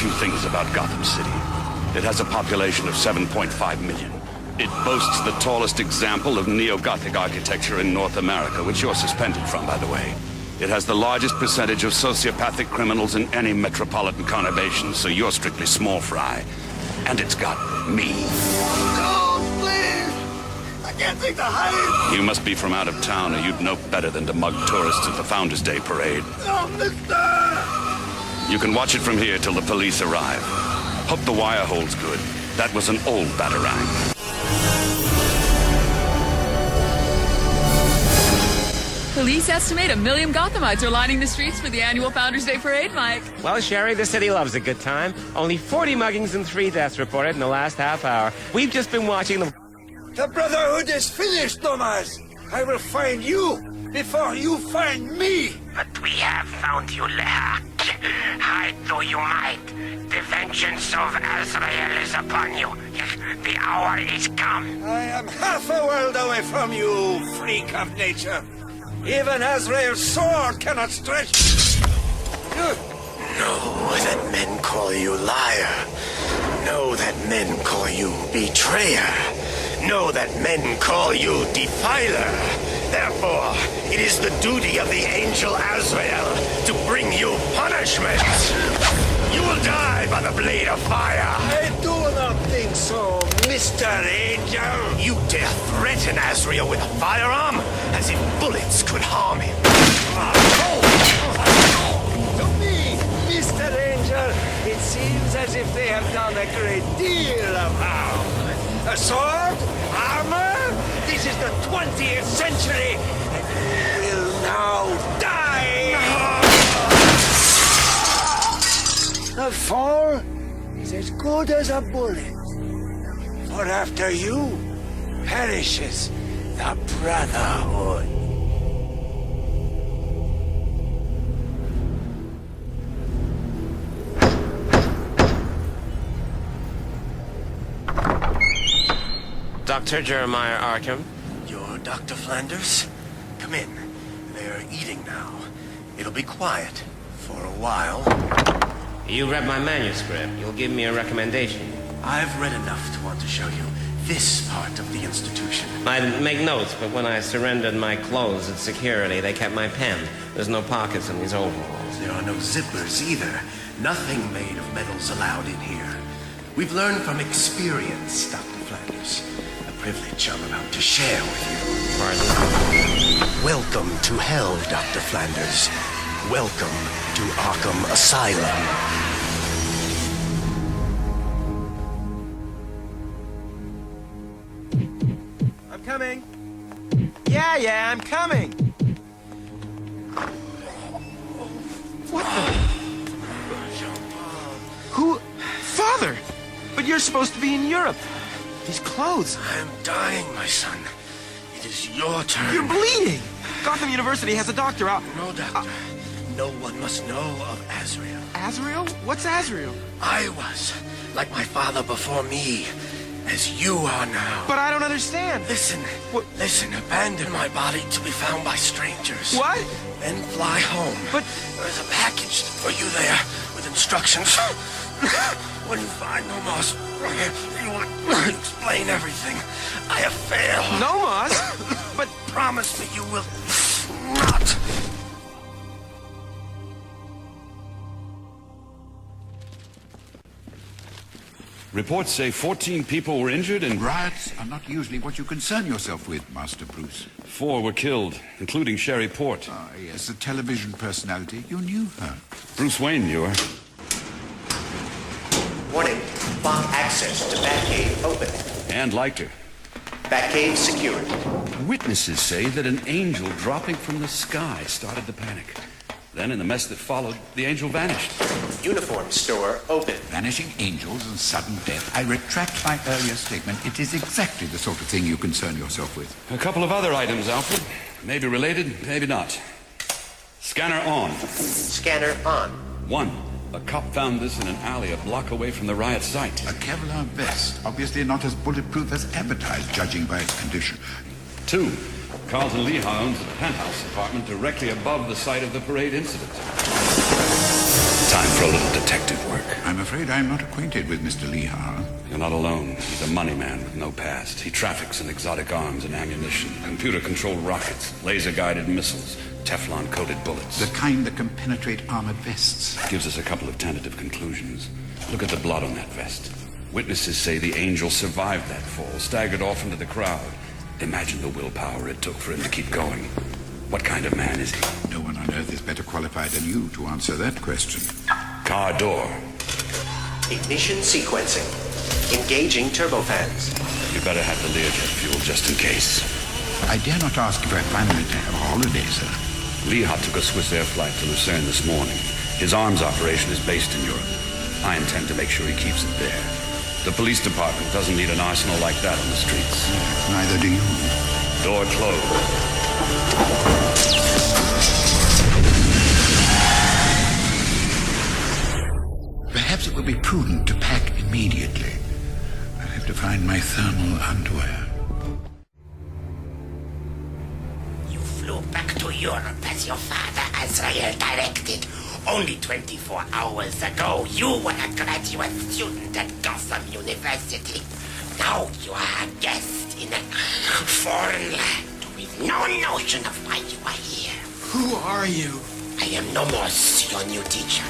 few things about Gotham City. It has a population of 7.5 million. It boasts the tallest example of neo-Gothic architecture in North America, which you're suspended from, by the way. It has the largest percentage of sociopathic criminals in any metropolitan conurbation, so you're strictly small fry. And it's got me. No, please! I can't take the height! You must be from out of town, or you'd know better than to mug tourists at the Founders Day parade. No, mister! You can watch it from here till the police arrive. Hope the wire holds good. That was an old Batarang. Police estimate 1 million Gothamites are lining the streets for the annual Founders Day parade, Mike. Well, Sherry, the city loves a good time. Only 40 muggings and 3 deaths reported in the last half hour. We've just been watching the... The Brotherhood is finished, Dumas! I will find you before you find me! But we have found you, Leha. Hide though you might. The vengeance of Azrael is upon you. The hour is come. I am half a world away from you, freak of nature. Even Azrael's sword cannot stretch. Know that men call you liar. Know that men call you betrayer. Know that men call you defiler. Therefore, it is the duty of the angel Azrael to bring you punishment. You will die by the blade of fire. I do not think so, Mr. Angel. You dare threaten Azrael with a firearm? As if bullets could harm him. To me, Mr. Angel, it seems as if they have done a great deal of harm. A sword? Armor? This is the 20th century, and you will now die! The fall is as good as a bullet. For after you perishes the Brotherhood. Dr. Jeremiah Arkham. You're Dr. Flanders? Come in. They're eating now. It'll be quiet for a while. You read my manuscript. You'll give me a recommendation. I've read enough to want to show you this part of the institution. I didn't make notes, but when I surrendered my clothes at security, they kept my pen. There's no pockets in these overalls. There are no zippers either. Nothing made of metals allowed in here. We've learned from experience, Dr. Flanders. A privilege I'm about to share with you. Pardon? Welcome to hell, Dr. Flanders. Welcome to Arkham Asylum. I'm coming. Yeah, I'm coming. What the? Who? Father! But you're supposed to be in Europe. These clothes. I'm dying, my son. It is your turn. You're bleeding! Gotham University has a doctor out. No, doctor. No one must know of Azrael. Azrael? What's Azrael? I was, like my father before me, as you are now. But I don't understand. Listen. What? Listen, abandon my body to be found by strangers. What? Then fly home. But... There's a package for you there with instructions. When you find Dumas, you will explain everything. I have failed. No, Moss. But... Promise me you will not. Reports say 14 people were injured and... Riots are not usually what you concern yourself with, Master Bruce. 4 were killed, including Sherry Port. Ah, yes, a television personality. You knew her. Bruce Wayne knew her. Warning. Lock access to Batcave open. And liked her. Batcave secured. Witnesses say that an angel dropping from the sky started the panic. Then, in the mess that followed, the angel vanished. Uniform store open. Vanishing angels and sudden death. I retract my earlier statement. It is exactly the sort of thing you concern yourself with. A couple of other items, Alfred. Maybe related, maybe not. Scanner on. Scanner on. 1. A cop found this in an alley a block away from the riot site. A Kevlar vest. Obviously not as bulletproof as advertised, judging by its condition. 2. Carlton Lehigh owns a penthouse apartment directly above the site of the parade incident. Time for a little detective work. I'm afraid I'm not acquainted with Mr. Lehar. You're not alone. He's a money man with no past. He traffics in exotic arms and ammunition, computer-controlled rockets, laser-guided missiles, Teflon-coated bullets. The kind that can penetrate armored vests. Gives us a couple of tentative conclusions. Look at the blood on that vest. Witnesses say the angel survived that fall, staggered off into the crowd. Imagine the willpower it took for him to keep going. What kind of man is he? No one on Earth is better qualified than you to answer that question. Car door. Ignition sequencing. Engaging turbofans. You better have the Learjet fuel just in case. I dare not ask if we're planning to have a holiday, sir. Lehar took a Swiss Air flight to Lucerne this morning. His arms operation is based in Europe. I intend to make sure he keeps it there. The police department doesn't need an arsenal like that on the streets. Neither do you. Door closed. Perhaps it would be prudent to pack immediately. I'll have to find my thermal underwear. You flew back to Europe as your father Azrael directed. Only 24 hours ago, you were a graduate student at Gotham University. Now you are a guest in a foreign land with no notion of why you are here. Who are you? I am Nomos, your new teacher.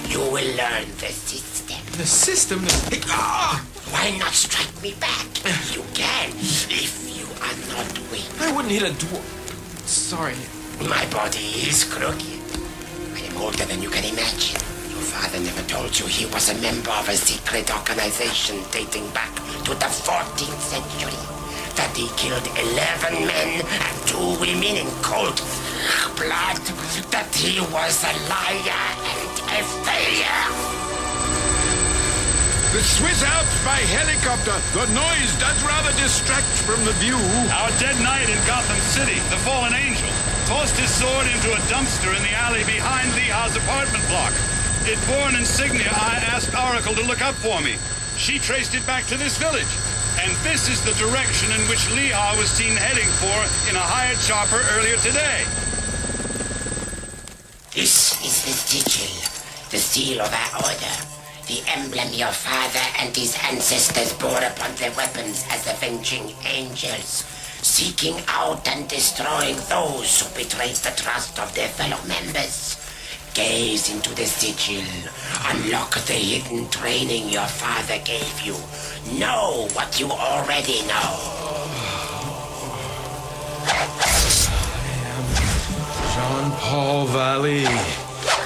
You will learn the system. The system? Why not strike me back? You can, if you are not weak. I wouldn't hit a door. Sorry. My body is crooked. I am older than you can imagine. Your father never told you he was a member of a secret organization dating back to the 14th century. That he killed 11 men and 2 women in cold blood. That he was a liar and a failure. The Swiss Alps by helicopter. The noise does rather distract from the view. Our dead knight in Gotham City, the fallen angel, tossed his sword into a dumpster in the alley behind Lehar's apartment block. It bore an insignia I asked Oracle to look up for me. She traced it back to this village. And this is the direction in which Lehar was seen heading for in a hired chopper earlier today. This is the sigil, the seal of our order. The emblem your father and his ancestors bore upon their weapons as avenging angels, seeking out and destroying those who betrayed the trust of their fellow members. Gaze into the sigil. Unlock the hidden training your father gave you. Know what you already know. Jean-Paul Valley,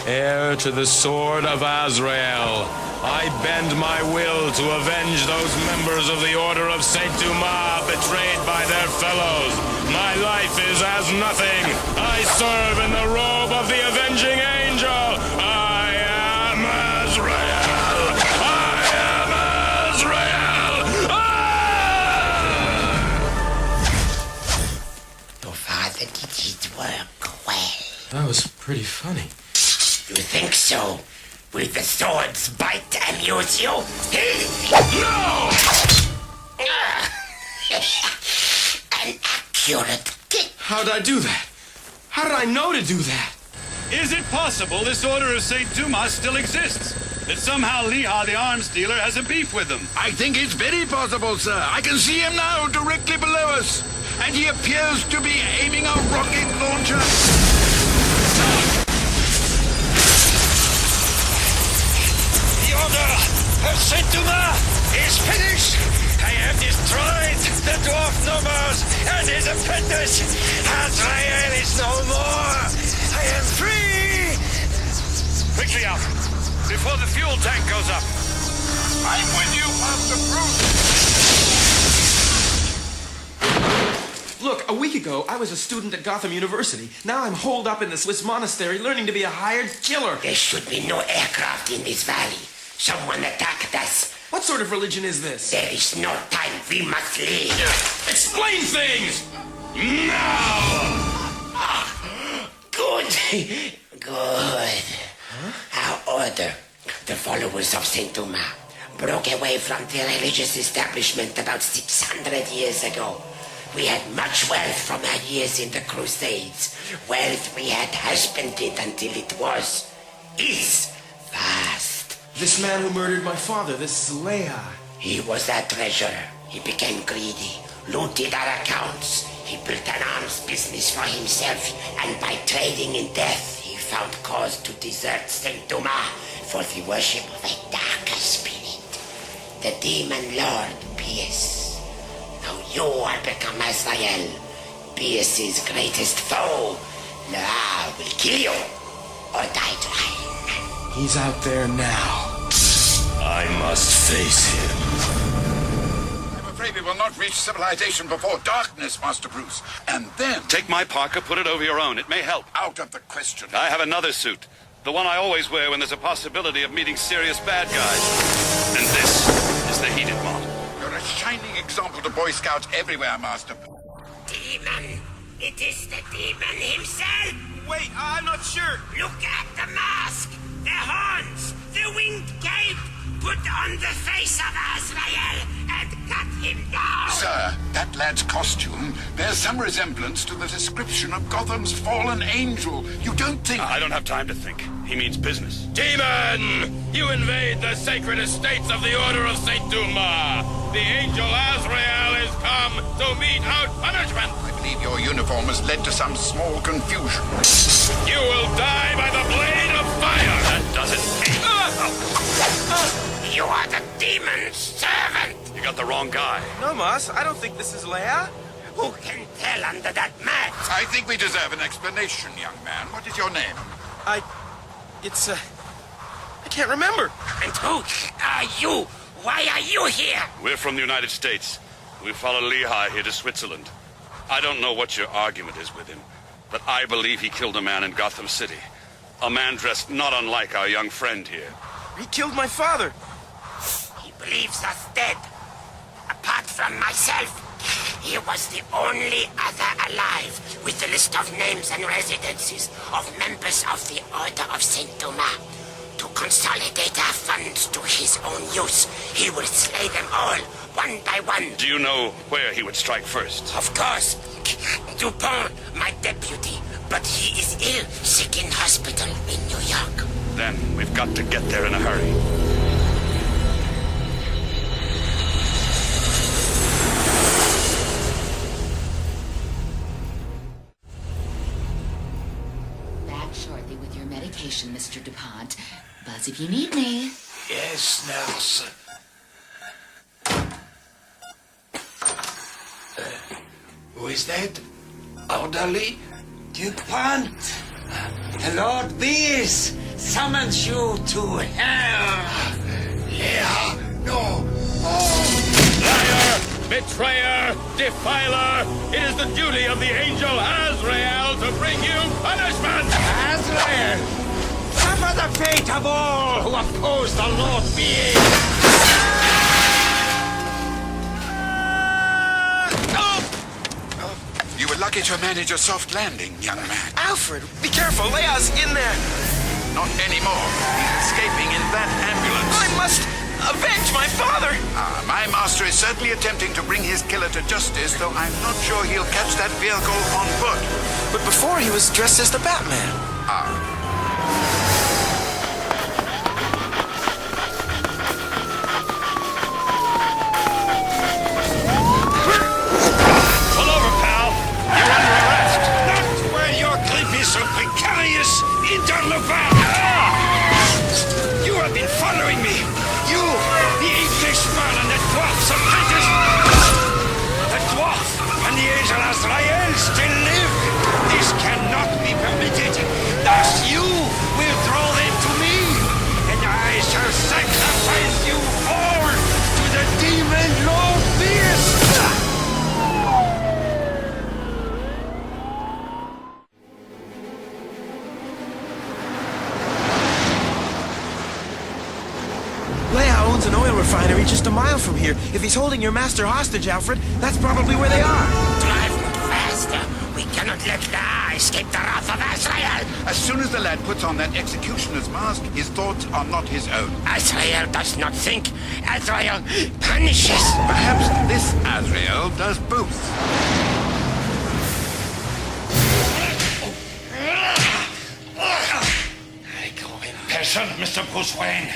heir to the sword of Azrael. I bend my will to avenge those members of the Order of Saint Dumas betrayed by their fellows. My life is as nothing. I serve in the robe of the avenging angel. I am Azrael. I am Azrael. Your father did his work well. That was pretty funny. You think so? Will the sword's bite amuse you? No! An accurate kick. How'd I do that? How did I know to do that? Is it possible this Order of St. Dumas still exists? That somehow Lehar, the arms dealer, has a beef with them? I think it's very possible, sir. I can see him now, directly below us. And he appears to be aiming a rocket launcher. The Order of St. Dumas is finished. I have destroyed the dwarf Nomos and his apprentice. Azrael is no more. I am free. Quickly out, before the fuel tank goes up. I'm with you, Master Bruce. Look, a week ago, I was a student at Gotham University. Now I'm holed up in the Swiss monastery learning to be a hired killer. There should be no aircraft in this valley. Someone attacked us. What sort of religion is this? There is no time. We must leave. Explain things! Good. Good. Our order, the followers of St. Dumas, broke away from the religious establishment about 600 years ago. We had much wealth from our years in the Crusades. Wealth we had husbanded until it is This man who murdered my father, this is Leia. He was a treasurer. He became greedy, looted our accounts. He built an arms business for himself, and by trading in death, he found cause to desert St. Dumas for the worship of a darker spirit, the demon lord, Pierce. Now you are become Azrael, Pierce's greatest foe. Now will kill you, or die trying. He's out there now. I must face him. I'm afraid we will not reach civilization before darkness, Master Bruce. And then... Take my parka, put it over your own. It may help. Out of the question. I have another suit. The one I always wear when there's a possibility of meeting serious bad guys. And this is the heated model. You're a shining example to Boy Scouts everywhere, Master. Demon! It is the demon himself! Wait, I'm not sure. Look at the mask! The horns! The winged cape! Put on the face of Azrael and cut him down! Sir, that lad's costume bears some resemblance to the description of Gotham's fallen angel. You don't think... I don't have time to think. He means business. Demon! You invade the sacred estates of the Order of St. Dumas. The angel Azrael is come to mete out punishment. I believe your uniform has led to some small confusion. You will die by the blade of fire. That does it. You are the demon's servant! You got the wrong guy. No, Moss, I don't think this is Leia. Who can tell under that mask? I think we deserve an explanation, young man. What is your name? I can't remember. And who are you? Why are you here? We're from the United States. We follow Lehigh here to Switzerland. I don't know what your argument is with him, but I believe he killed a man in Gotham City. A man dressed not unlike our young friend here. He killed my father. He believes us dead. Apart from myself, he was the only other alive with the list of names and residences of members of the Order of St. Dumas. To consolidate our funds to his own use, he will slay them all, one by one. Do you know where he would strike first? Of course. Dupont, my deputy. But he is ill, sick in hospital in New York. Then we've got to get there in a hurry. Back shortly with your medication, Mr. DuPont. Buzz if you need me. Yes, nurse. Who is that? Orderly? DuPont! The Lord Beers summons you to hell! Leia, no! Liar! Betrayer! Defiler! It is the duty of the angel Azrael to bring you punishment! Azrael! Suffer the fate of all who oppose the Lord Beers! You were lucky to manage a soft landing, young man. Alfred, be careful, Leia's in there! Not anymore. He's escaping in that ambulance. I must avenge my father! My master is certainly attempting to bring his killer to justice, though I'm not sure he'll catch that vehicle on foot. But before he was dressed as the Batman. Pull over, pal. You're under arrest. Not where your clip is so precarious, interloper! You have been following me! You, the Englishman and the dwarf's apprentice! The dwarf and the angel Azrael still live! This cannot be permitted! Thus you will throw them to me, and I shall sacrifice you all to the demon Lord Beast! Leia owns an oil refinery just a mile from here. If he's holding your master hostage, Alfred, that's probably where they are. Drive faster! We cannot let Leia escape the wrath of Azrael! As soon as the lad puts on that executioner's mask, his thoughts are not his own. Azrael does not think. Azrael punishes. Perhaps this Azrael does both. I go in person, Mr. Bruce Wayne.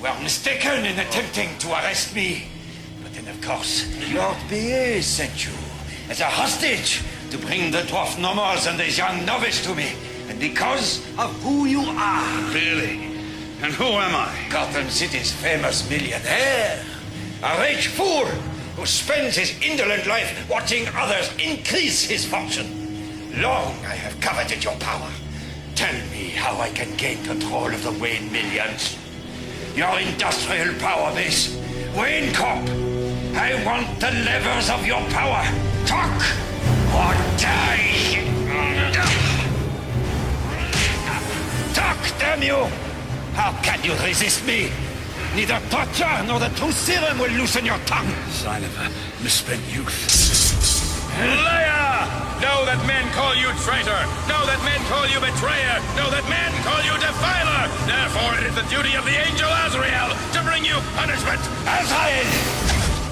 were mistaken in attempting to arrest me. But then, of course, Lord B.A. sent you as a hostage to bring the dwarf nobles and his young novice to me. And because of who you are. Really? And who am I? Gotham City's famous millionaire. A rich fool who spends his indolent life watching others increase his fortune. Long I have coveted your power. Tell me how I can gain control of the Wayne millions. Your industrial power base. Wayne Corp. I want the levers of your power. Talk or die. Talk, damn you! How can you resist me? Neither torture nor the true serum will loosen your tongue. Sign of a misspent youth. Liar! Know that men call you traitor. Know that men call you betrayer. Know that men call you defiler. Therefore, it is the duty of the angel Azrael to bring you punishment. Azrael!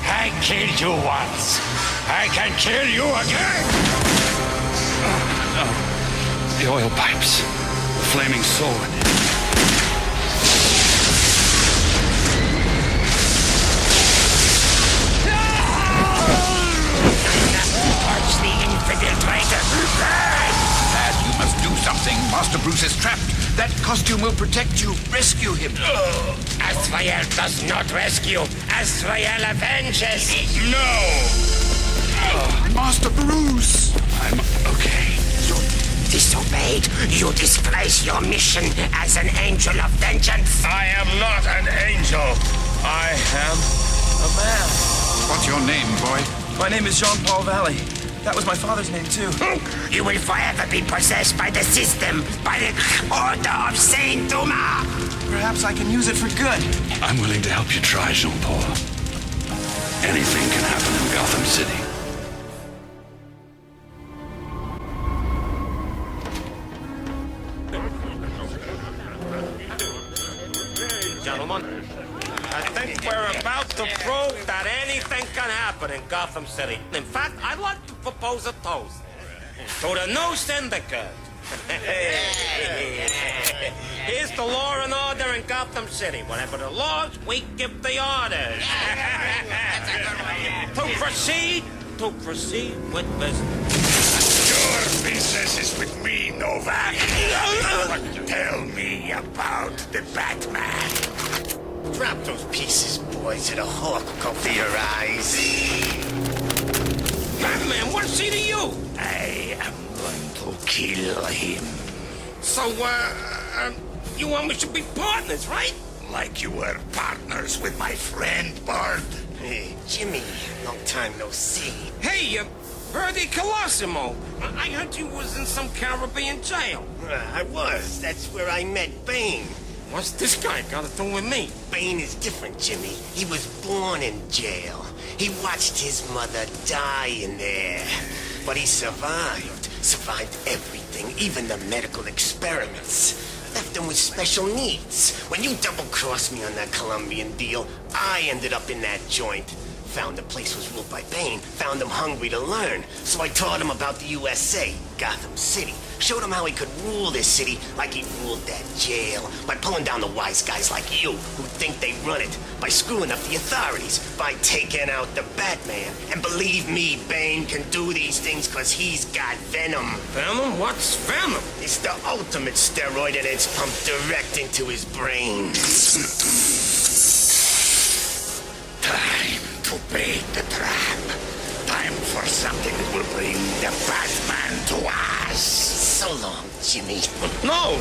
I killed you once. I can kill you again. No. The oil pipes. The flaming sword. Touch the infiltrator. Dad, you must do something. Master Bruce is trapped. That costume will protect you. Rescue him. Azrael does not rescue. Azrael avenges. No! Master Bruce! I'm okay. You disobeyed. You disgrace your mission as an angel of vengeance. I am not an angel. I am a man. What's your name, boy? My name is Jean-Paul Valley. That was my father's name, too. You will forever be possessed by the system, by the order of Saint Dumas. Perhaps I can use it for good. I'm willing to help you try, Jean-Paul. Anything can happen in Gotham City. Gentlemen, I think we're about to prove that anything can happen in Gotham City. In fact, I'd like to propose a toast to the new syndicate. Here's the law and order in Gotham City. Whatever the laws, we give the orders. To proceed with business. Your business is with me, Novak. Tell me about the Batman. Drop those pieces, boys, and a hawk will go for your eyes. Batman, what's he to you? I am going to kill him. So, you want me to be partners, right? Like you were partners with my friend, Bart. Hey, Jimmy, long time no see. Hey, Birdie Colosimo. I heard you was in some Caribbean jail. I was. That's where I met Bane. What's this guy got to do with me? Bane is different, Jimmy. He was born in jail. He watched his mother die in there. But he survived. Survived everything, even the medical experiments. Left him with special needs. When you double-crossed me on that Colombian deal, I ended up in that joint. Found the place was ruled by Bane, found him hungry to learn. So I taught him about the USA, Gotham City. Showed him how he could rule this city like he ruled that jail. By pulling down the wise guys like you, who think they run it. By screwing up the authorities. By taking out the Batman. And believe me, Bane can do these things because he's got Venom. Venom? What's Venom? It's the ultimate steroid and it's pumped direct into his brain. Time to bait the trap. Time for something that will bring the Batman to us. So long, Jimmy. No!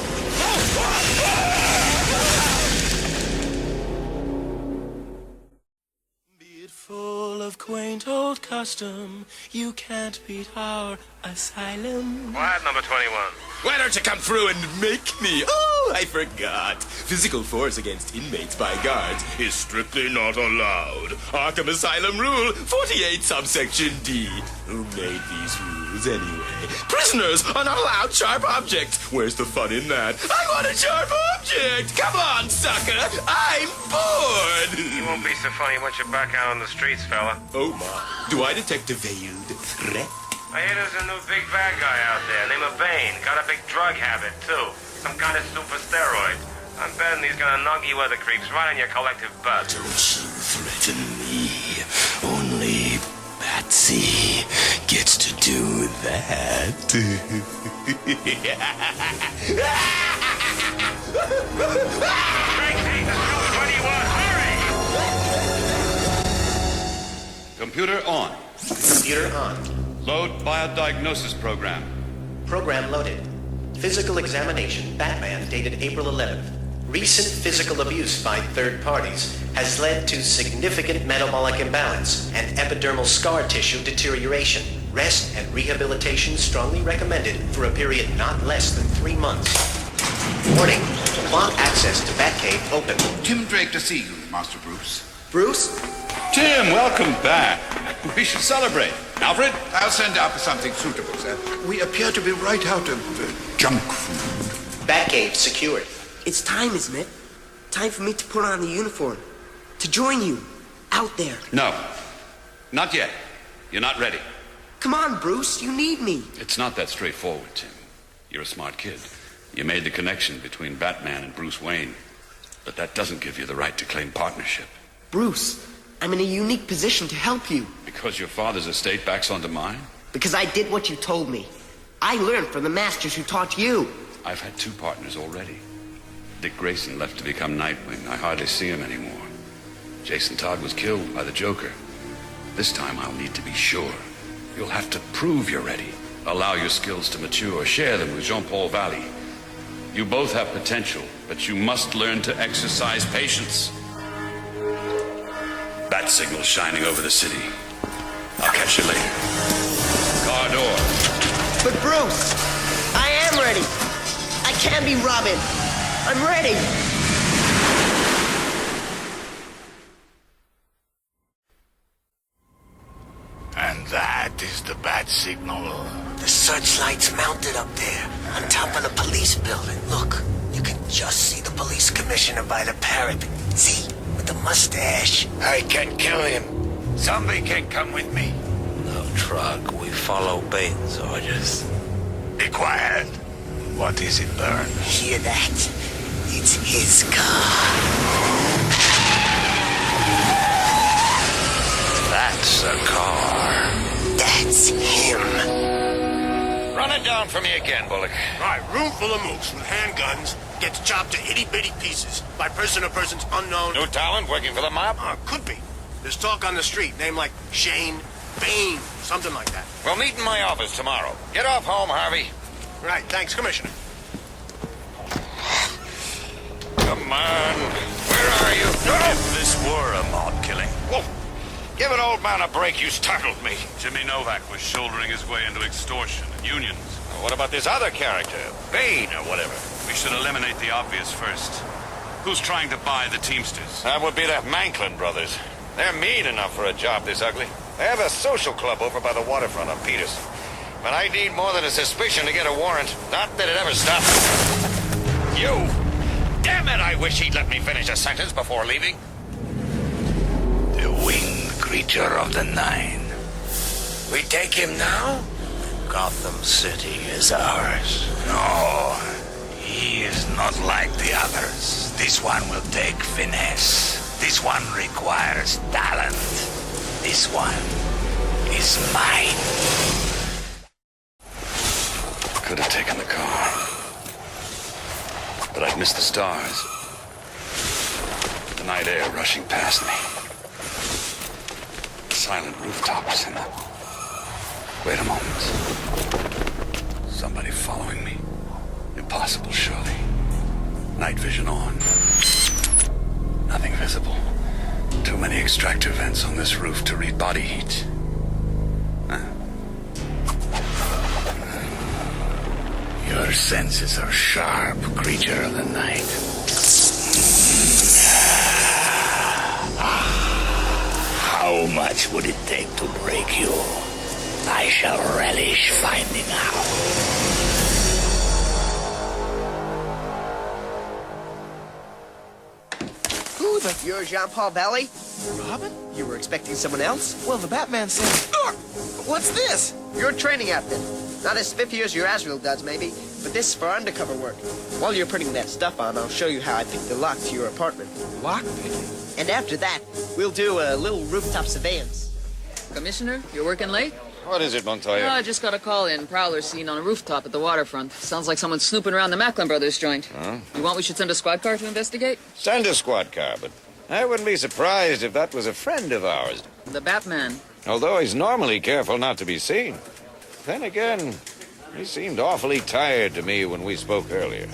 Be it full of quaint old custom, you can't beat our asylum. What, number 21? Why don't you come through and make me? Oh, I forgot. Physical force against inmates by guards is strictly not allowed. Arkham Asylum Rule 48 subsection D. Who made these rules anyway? Prisoners are not allowed sharp objects. Where's the fun in that? I want a sharp object. Come on, sucker. I'm bored. You won't be so funny once you're back out on the streets, fella. Oh, my. Do I detect a veiled threat? I hear there's a new big bad guy out there named Bane. Got a big drug habit, too. Some kind of super steroid. I'm betting he's gonna knock you other creeps right on your collective butt. Don't you threaten me. Only Batsy gets to do that. Computer on. Computer on. Load biodiagnosis program. Program loaded. Physical examination, Batman, dated April 11th. Recent physical abuse by third parties has led to significant metabolic imbalance and epidermal scar tissue deterioration. Rest and rehabilitation strongly recommended for a period not less than 3 months. Warning. Clock access to Batcave open. Tim Drake to see you, Master Bruce. Bruce? Tim, welcome back. We should celebrate. Alfred? I'll send out for something suitable, sir. We appear to be right out of junk food. Batcave secured. It's time, isn't it? Time for me to put on the uniform. To join you. Out there. No. Not yet. You're not ready. Come on, Bruce. You need me. It's not that straightforward, Tim. You're a smart kid. You made the connection between Batman and Bruce Wayne. But that doesn't give you the right to claim partnership. Bruce, I'm in a unique position to help you. Because your father's estate backs onto mine? Because I did what you told me. I learned from the masters who taught you. I've had 2 partners already. Dick Grayson left to become Nightwing. I hardly see him anymore. Jason Todd was killed by the Joker. This time I'll need to be sure. You'll have to prove you're ready. Allow your skills to mature. Share them with Jean-Paul Valley. You both have potential, but you must learn to exercise patience. Bat signal shining over the city. I'll catch you later. Car door. But Bruce, I am ready. I can be Robin. I'm ready. And that is the bat signal. The searchlight's mounted up there, on top of the police building. Look, you can just see the police commissioner by the parapet. See? With the mustache. I can kill him. Somebody can come with me. No truck. We follow Bane's orders. Be quiet. What is it, Burn? Hear that? It's his car. That's a car. That's him. Run it down for me again, Bullock. Right, room full of mooks with handguns gets chopped to itty-bitty pieces by person or persons unknown. New talent working for the mob? Could be. There's talk on the street, name like Shane, Bane, something like that. We'll meet in my office tomorrow. Get off home, Harvey. Right, thanks, Commissioner. Come on. Where are you? If this were a mob killing. Whoa. Give an old man a break. You startled me. Jimmy Novak was shouldering his way into extortion and unions. Well, what about this other character? Bane or whatever? We should eliminate the obvious first. Who's trying to buy the Teamsters? That would be the Manklin brothers. They're mean enough for a job this ugly. They have a social club over by the waterfront on Peters. But I need more than a suspicion to get a warrant. Not that it ever stopped. You! Damn it, I wish he'd let me finish a sentence before leaving. The winged creature of the Nine. We take him now? Gotham City is ours. No, he is not like the others. This one will take finesse. This one requires talent. This one is mine. Could have taken the car. But I'd missed the stars. The night air rushing past me. Silent rooftops and the... Wait a moment. Somebody following me. Impossible, surely. Night vision on. Nothing visible. Too many extractor vents on this roof to read body heat. Your senses are sharp, creature of the night. How much would it take to break you? I shall relish finding out. Who the... You're Jean-Paul Valley? Robin? You were expecting someone else? Well, the Batman said... What's this? You're training outfit. Not as spiffy as your Azrael does, maybe, but this is for undercover work. While you're putting that stuff on, I'll show you how I pick the lock to your apartment. Lockpicking? And after that, we'll do a little rooftop surveillance. Commissioner, you're working late? What is it, Montoya? Oh, I just got a call in. Prowler seen on a rooftop at the waterfront. Sounds like someone's snooping around the Macklin Brothers joint. Huh? You want we should send a squad car to investigate? Send a squad car, but I wouldn't be surprised if that was a friend of ours. The Batman. Although he's normally careful not to be seen. Then again, he seemed awfully tired to me when we spoke earlier.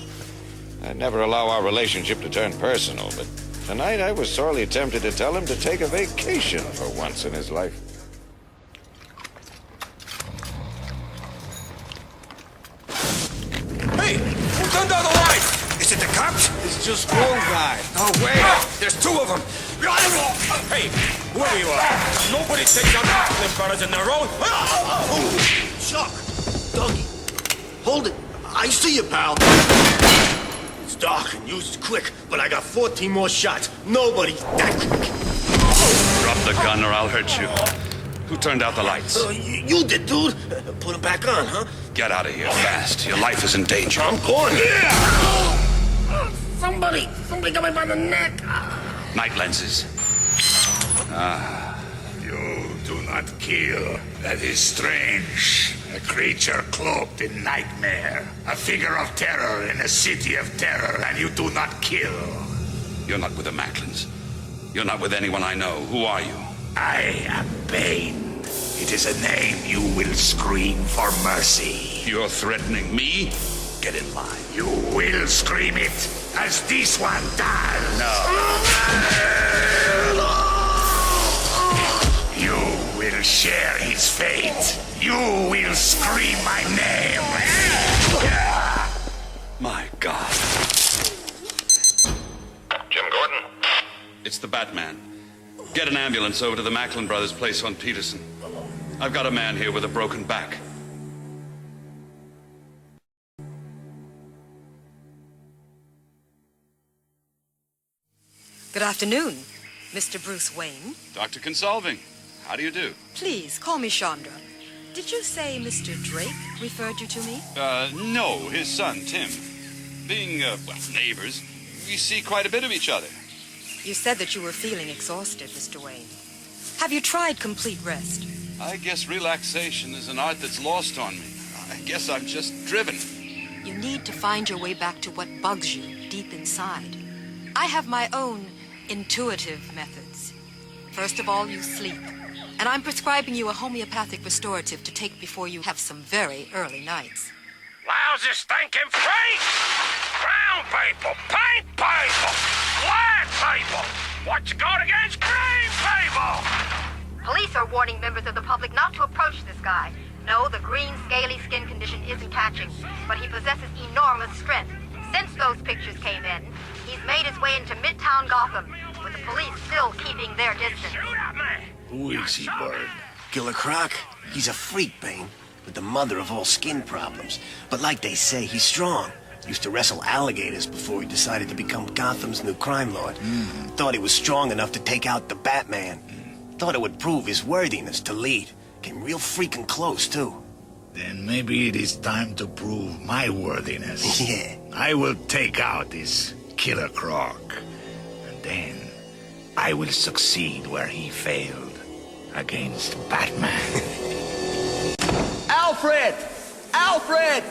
I'd never allow our relationship to turn personal, but tonight I was sorely tempted to tell him to take a vacation for once in his life. Hey, who turned out the lights? Is it the cops? It's just one guy. No way. There's two of them. Hey, whoever you are, nobody takes on Macklin brothers in their own. Chuck! Dougie! Hold it! I see you, pal! It's dark and used quick, but I got 14 more shots. Nobody's that quick. Drop the gun or I'll hurt you. Who turned out the lights? You did, dude. Put them back on, huh? Get out of here fast. Your life is in danger. I'm going. Somebody got me by the neck. Night lenses. You do not kill. That is strange. A creature cloaked in nightmare. A figure of terror in a city of terror, and you do not kill. You're not with the Macklins. You're not with anyone I know. Who are you? I am Bane. It is a name you will scream for mercy. You're threatening me? Get in line. You will scream it, as this one does. No. You will share his fate. You will scream my name. My God. Jim Gordon? It's the Batman. Get an ambulance over to the Macklin Brothers' place on Peterson. I've got a man here with a broken back. Good afternoon, Mr. Bruce Wayne. Dr. Consolving, how do you do? Please, call me Chandra. Did you say Mr. Drake referred you to me? No, his son, Tim. Being, neighbors, we see quite a bit of each other. You said that you were feeling exhausted, Mr. Wayne. Have you tried complete rest? I guess relaxation is an art that's lost on me. I guess I'm just driven. You need to find your way back to what bugs you deep inside. I have my own intuitive methods. First of all, you sleep. And I'm prescribing you a homeopathic restorative to take before you have some very early nights. Lousy stinking freak! Brown people, paint people, black people! What you got against green people? Police are warning members of the public not to approach this guy. No, the green, scaly skin condition isn't catching, but he possesses enormous strength. Since those pictures came in, he's made his way into Midtown Gotham, with the police still keeping their distance. Who is he, Bird? Killer Croc? He's a freak, Bane, with the mother of all skin problems. But like they say, he's strong. Used to wrestle alligators before he decided to become Gotham's new crime lord. Thought he was strong enough to take out the Batman. Thought it would prove his worthiness to lead. Came real freaking close, too. Then maybe it is time to prove my worthiness. Yeah. I will take out this Killer Croc. And then I will succeed where he failed. Against Batman. Alfred! Alfred!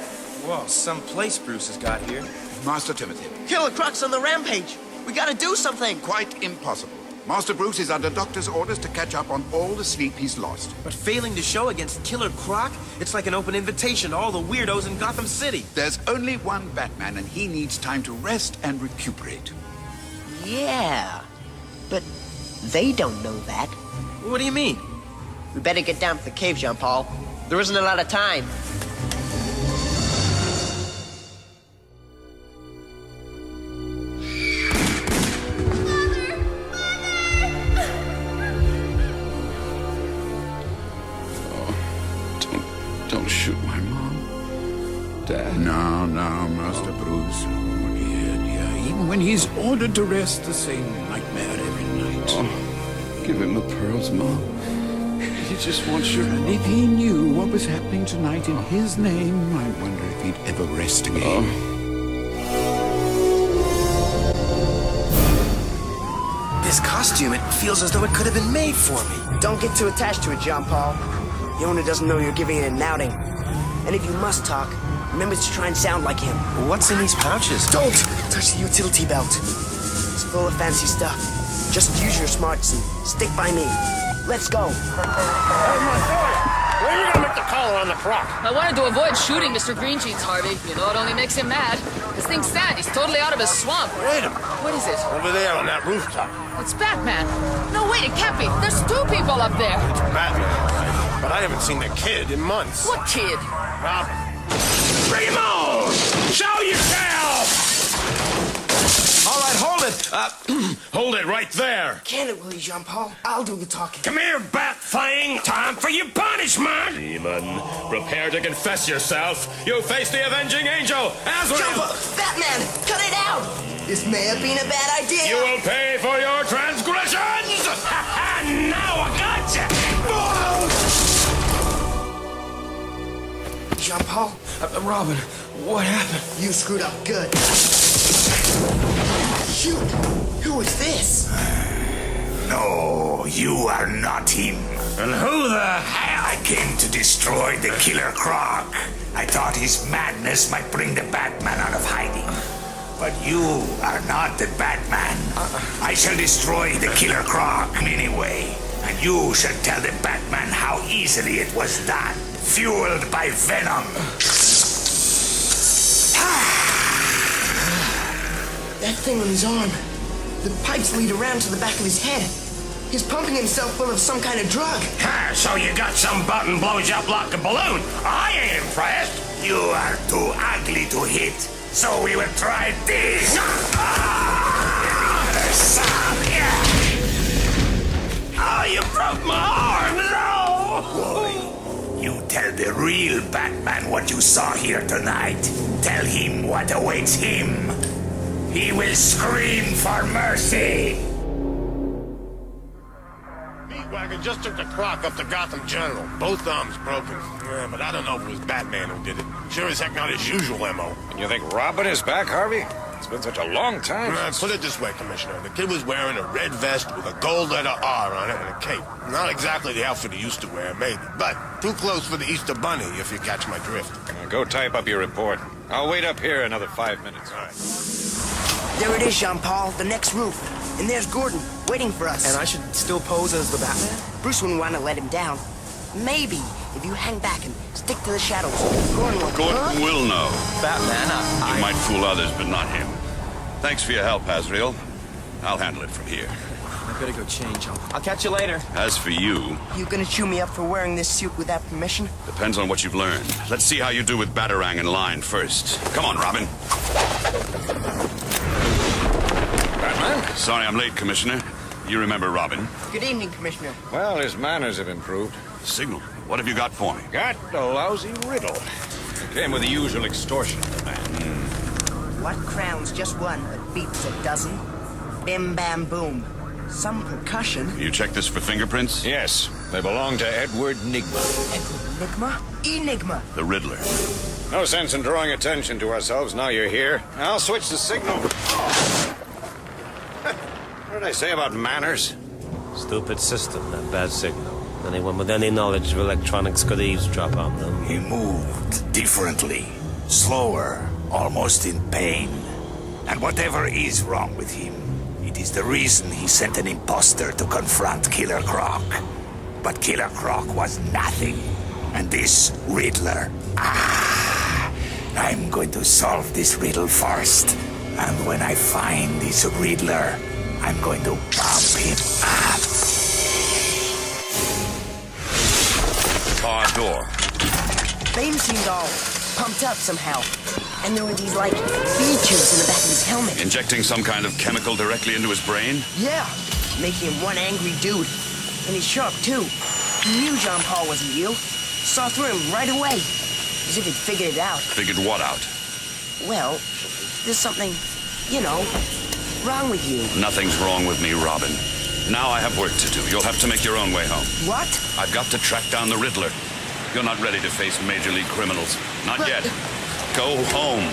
Whoa, some place Bruce has got here. Master Timothy. Killer Croc's on the rampage. We gotta do something. Quite impossible. Master Bruce is under doctor's orders to catch up on all the sleep he's lost. But failing to show against Killer Croc, it's like an open invitation to all the weirdos in Gotham City. There's only one Batman, and he needs time to rest and recuperate. Yeah, but they don't know that. What do you mean? We better get down to the cave, Jean-Paul. There isn't a lot of time. Don't shoot my mom. Dad. No, Master Bruce. Oh, dear. Even when he's ordered to rest, the same nightmare every night. Oh, give him the pearls, Mom. he just wants you. And if he knew what was happening tonight in his name, I wonder if he'd ever rest again. This costume, it feels as though it could have been made for me. Don't get too attached to it, John Paul. The owner doesn't know you're giving it an outing. And if you must talk, remember to try and sound like him. What's in these pouches? Don't touch the utility belt. It's full of fancy stuff. Just use your smarts and stick by me. Let's go. When are you gonna make the call on the Croc? I wanted to avoid shooting Mr. Green Jeans, Harvey. You know it only makes him mad. This thing's sad. He's totally out of his swamp. Wait a minute. What is it? Over there on that rooftop. It's Batman. No, wait, it can't be. There's two people up there. It's Batman, right? But I haven't seen the kid in months. What kid? Robin. Bring him on! Show yourself! All right, hold it. Hold it right there. Can it, will you, Jean Paul? I'll do the talking. Come here, Batfang. Time for your punishment. Demon, prepare to confess yourself. You face the avenging angel, Azrael. Jumper! Batman! Cut it out! This may have been a bad idea. You will pay for your transgressions. Now I gotcha. Jean Paul? Robin, what happened? You screwed up good. Shoot! Who is this? No, you are not him. And who the hell? I came to destroy the Killer Croc. I thought his madness might bring the Batman out of hiding. But you are not the Batman. I shall destroy the Killer Croc anyway. And you shall tell the Batman how easily it was done. Fueled by Venom. That thing on his arm. The pipes lead around to the back of his head. He's pumping himself full of some kind of drug. So you got some button blows you up like a balloon. I ain't impressed. You are too ugly to hit. So we will try this. Oh, you broke my arm. No! Boy, you tell the real Batman what you saw here tonight. Tell him what awaits him. He will scream for mercy. Meatwagon just took the Croc up to Gotham General. Both arms broken. Yeah, but I don't know if it was Batman who did it. Sure as heck not his usual MO. And you think Robin is back, Harvey? It's been such a long time. Put it this way, Commissioner. The kid was wearing a red vest with a gold letter R on it and a cape. Not exactly the outfit he used to wear, maybe. But too close for the Easter Bunny, if you catch my drift. Go type up your report. I'll wait up here another 5 minutes. All right. There it is, Jean Paul, the next roof. And there's Gordon, waiting for us. And I should still pose as the Batman? Bruce wouldn't want to let him down. Maybe, if you hang back and stick to the shadows, Gordon will know. Batman, You might fool others, but not him. Thanks for your help, Azrael. I'll handle it from here. I better go change. I'll catch you later. As for you... You gonna chew me up for wearing this suit without permission? Depends on what you've learned. Let's see how you do with Batarang and line first. Come on, Robin. Batman? Sorry I'm late, Commissioner. You remember Robin? Good evening, Commissioner. Well, his manners have improved. Signal. What have you got for me? Got a lousy riddle. It came with the usual extortion demand. What crowns just one, but beats a dozen? Bim, bam, boom. Some percussion. You checked this for fingerprints? Yes. They belong to Edward Nigma. Enigma? Enigma. The Riddler. No sense in drawing attention to ourselves now you're here. I'll switch the signal. What did I say about manners? Stupid system, that bad signal. Anyone with any knowledge of electronics could eavesdrop on them. He moved differently, slower, almost in pain. And whatever is wrong with him, it is the reason he sent an imposter to confront Killer Croc. But Killer Croc was nothing. And this Riddler, I'm going to solve this riddle first. And when I find this Riddler, I'm going to bump him up. Car door. Bane seemed all pumped up somehow. And there were these, like, bee tubes in the back of his helmet. Injecting some kind of chemical directly into his brain? Yeah, making him one angry dude. And he's sharp, too. He knew Jean Paul wasn't you. Saw through him right away. As if he'd figured it out. Figured what out? Well, there's something, you know, wrong with you. Nothing's wrong with me, Robin. Now I have work to do. You'll have to make your own way home. What? I've got to track down the Riddler. You're not ready to face major league criminals. Not yet. Go home.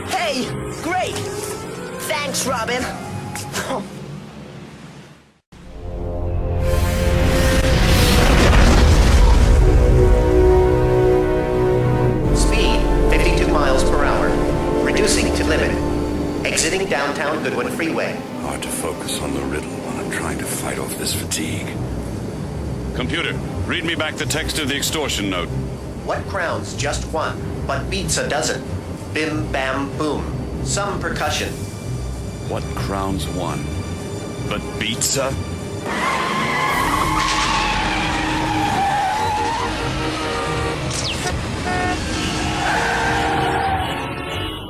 Hey, great. Thanks, Robin. Speed, 52 miles per hour. Reducing to limit. Exiting downtown Goodwin Freeway. Hard to focus on the riddle when I'm trying to fight off this fatigue. Computer, read me back the text of the extortion note. What crowns just one, but beats a dozen? Bim, bam, boom. Some percussion. What crowns one, but beats a...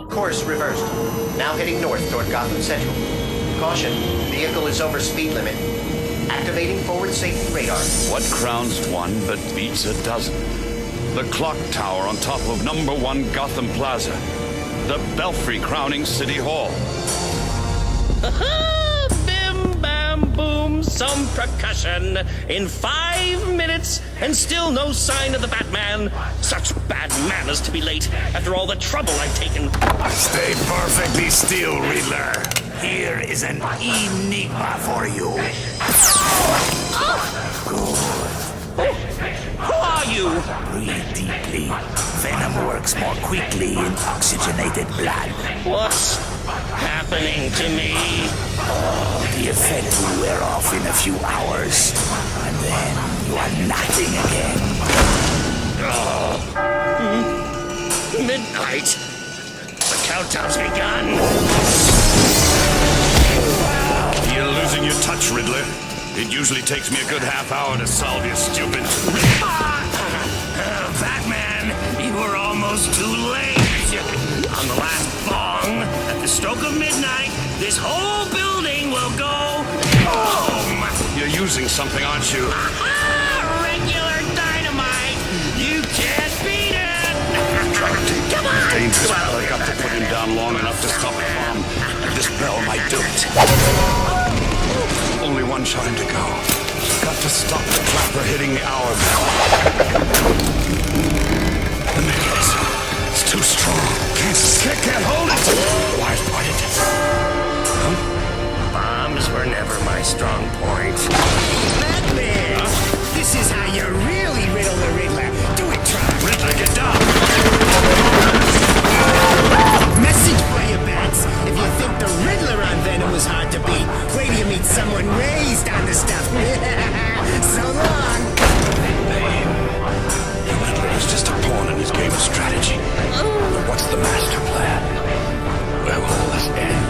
Course reversed. Now heading north toward Gotham Central. Caution, vehicle is over speed limit. Activating forward safety radar. What crowns one but beats a dozen? The clock tower on top of #1 Gotham Plaza. The belfry crowning City Hall. Bim, bam, boom, some percussion. In 5 minutes, and still no sign of the Batman. Such bad manners to be late after all the trouble I've taken. Stay perfectly still, Riddler. Here is an enigma for you. Good. Who are you? Breathe deeply. Venom works more quickly in oxygenated blood. What's happening to me? The effect will wear off in a few hours, and then you are nothing again. Midnight. The countdown's begun. You're losing your touch, Riddler. It usually takes me a good half hour to solve you, stupid. Batman, you were almost too late. On the last bong, at the stroke of midnight, this whole building will go boom. You're using something, aren't you? Regular dynamite. You can't beat it. Come on. Dangerous, but I've got to put him down long enough to stop the bomb. This bell might do it. Only one chime to go. Got to stop the clapper hitting the hour bell. The necklace. It's too strong. Can't hold it. Wise pointed. Huh? Bombs were never my strong point. Batman! This is how you really riddle the Riddler. Do it, Croc. Riddler, get down. Message for you, Bats. If you think the Riddler on Venom was hard to beat, wait till you meet someone raised on the stuff. So long. Bane. The Riddler is just a pawn in his game of strategy. But what's the master plan? Where will all this end?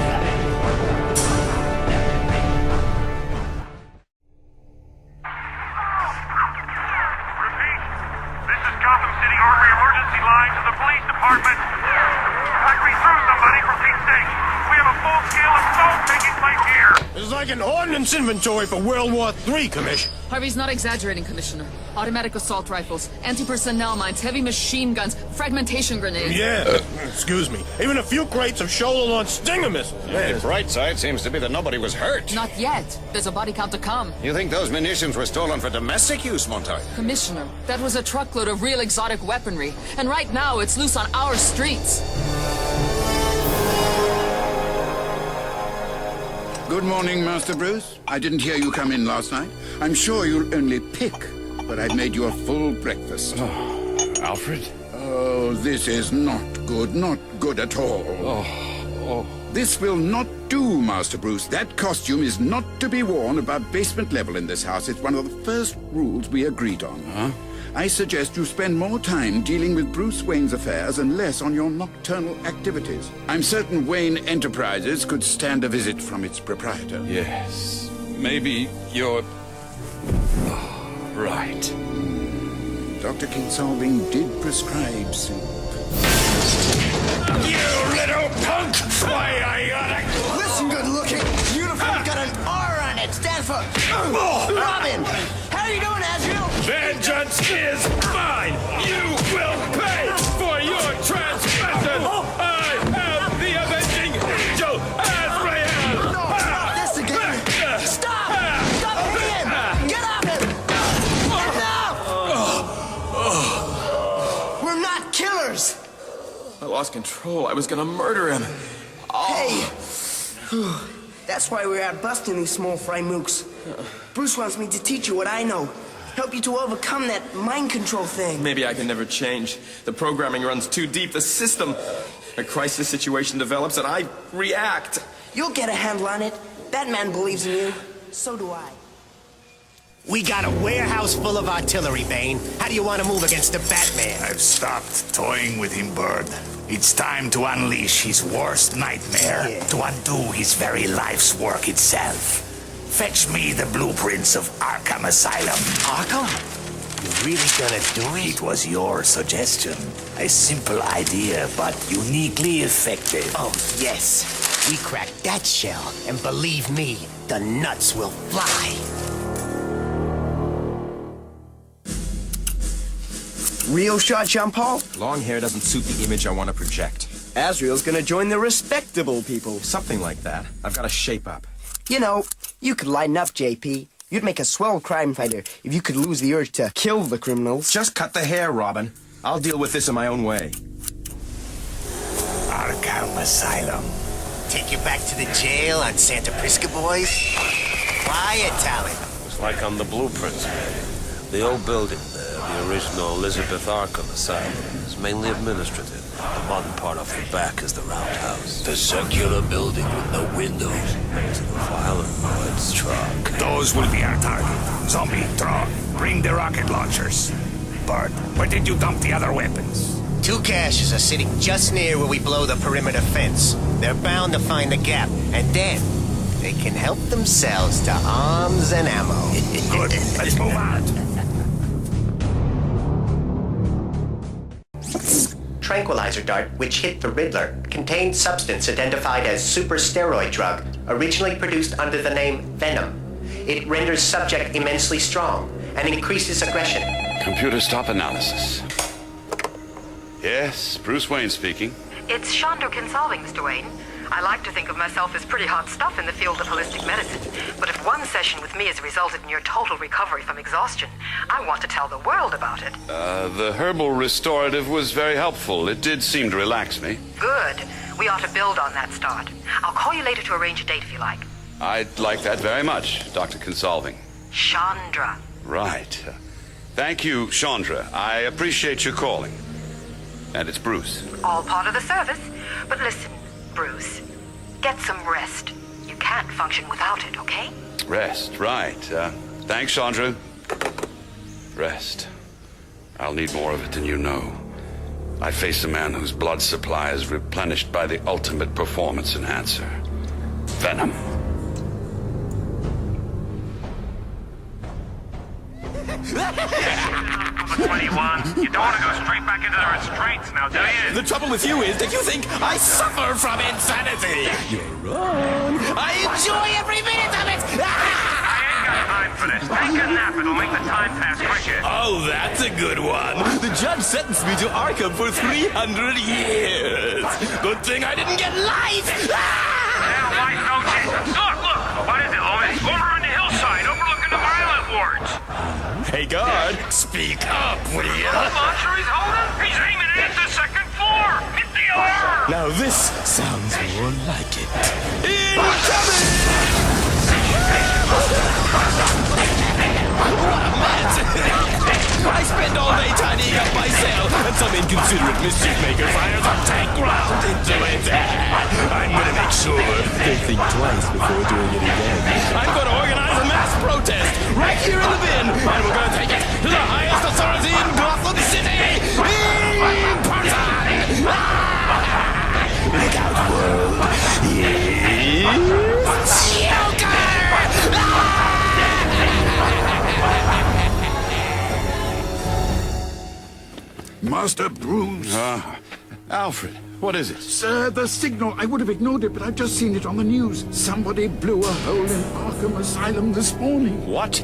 This is Gotham City Armory emergency line to the police department. Factory through somebody from Pete's sake. We have a full-scale assault taking place here. It's like an ordnance inventory for World War III, Commish. Harvey's not exaggerating, Commissioner. Automatic assault rifles, anti-personnel mines, heavy machine guns, fragmentation grenades. Yeah, excuse me. Even a few crates of Shoal-launched Stinger missiles. The bright side seems to be that nobody was hurt. Not yet. There's a body count to come. You think those munitions were stolen for domestic use, Montoya? Commissioner, that was a truckload of real exotic weaponry. And right now, it's loose on our streets. Good morning, Master Bruce. I didn't hear you come in last night. I'm sure you'll only pick, but I've made you a full breakfast. Oh, Alfred? Oh, this is not good at all. This will not do, Master Bruce. That costume is not to be worn above basement level in this house. It's one of the first rules we agreed on. Huh? I suggest you spend more time dealing with Bruce Wayne's affairs and less on your nocturnal activities. I'm certain Wayne Enterprises could stand a visit from its proprietor. Yes. Maybe you're... right. Dr. Kinsolving did prescribe soup. You little punk! Why, I oughta... Listen, good looking. Uniform got an R on it. Stands for Robin. How you doing, Azrael? Vengeance is mine! You will pay for your transgression! I am the Avenger! I lost control. I was gonna murder him. Hey! That's why we're out busting these small fry mooks. Bruce wants me to teach you what I know. Help you to overcome that mind control thing. Maybe I can never change. The programming runs too deep. The system. A crisis situation develops and I react. You'll get a handle on it. Batman believes in you. So do I. We got a warehouse full of artillery, Bane. How do you want to move against the Batman? I've stopped toying with him, Bird. It's time to unleash his worst nightmare, to undo his very life's work itself. Fetch me the blueprints of Arkham Asylum. Arkham? You really gonna do it? It was your suggestion. A simple idea, but uniquely effective. Oh, yes. We cracked that shell, and believe me, the nuts will fly. Real shot, Jean-Paul? Long hair doesn't suit the image I want to project. Azrael's gonna join the respectable people. Something like that. I've got to shape up. You know, you could lighten up, JP. You'd make a swell crime fighter if you could lose the urge to kill the criminals. Just cut the hair, Robin. I'll deal with this in my own way. Arkham Asylum. Take you back to the jail on Santa Prisca, boys? Quiet, talent. It's like on the blueprints. The old building there, the original Elizabeth Arkham Asylum, is mainly administrative. The modern part off the back is the roundhouse. The circular building with no windows. To the violent Lloyd's truck. Those will be our target. Zombie, Croc, bring the rocket launchers. Bart, where did you dump the other weapons? 2 caches are sitting just near where we blow the perimeter fence. They're bound to find the gap, and then they can help themselves to arms and ammo. Good, let's move on. Tranquilizer dart, which hit the Riddler, contained substance identified as super steroid drug, originally produced under the name Venom. It renders subject immensely strong and increases aggression. Computer stop analysis. Yes, Bruce Wayne speaking. It's Chandra Kinsolving, Mr. Wayne. I like to think of myself as pretty hot stuff in the field of holistic medicine. But if one session with me has resulted in your total recovery from exhaustion, I want to tell the world about it. The herbal restorative was very helpful. It did seem to relax me. Good. We ought to build on that start. I'll call you later to arrange a date if you like. I'd like that very much, Dr. Consolving. Chandra. Right. Thank you, Chandra. I appreciate your calling. And it's Bruce. All part of the service. But listen, Bruce, get some rest. You can't function without it, okay? Rest, right. Thanks, Chandra. Rest. I'll need more of it than you know. I face a man whose blood supply is replenished by the ultimate performance enhancer. Venom. Number 21, you don't want to go straight back into the restraints now, do you? The trouble with you is that you think I suffer from insanity. You're wrong. I enjoy every minute of it. I ain't got time for this. Take a nap, it'll make the time pass quicker. Oh, that's a good one. The judge sentenced me to Arkham for 300 years. Good thing I didn't get life. Now, why don't you? Look, what is it, Lois? Over on the hillside, overlooking the violent wards. Hey, guard, speak up, will you? What launcher he's holding? He's aiming at the second floor. Hit the alarm. Now this sounds more like it. Incoming! What a mess! I spend all day tidying up my cell, and some inconsiderate mischief maker fires a tank round into it. I'm gonna make sure they think twice before doing it again. I'm gonna organize a mass protest right here in the bin, and we're gonna take it to the highest authority in Gotham City! In person! Look out, world! It's Joker! Master Bruce. Alfred, what is it? Sir, the signal. I would have ignored it, but I've just seen it on the news. Somebody blew a hole in Arkham Asylum this morning. What?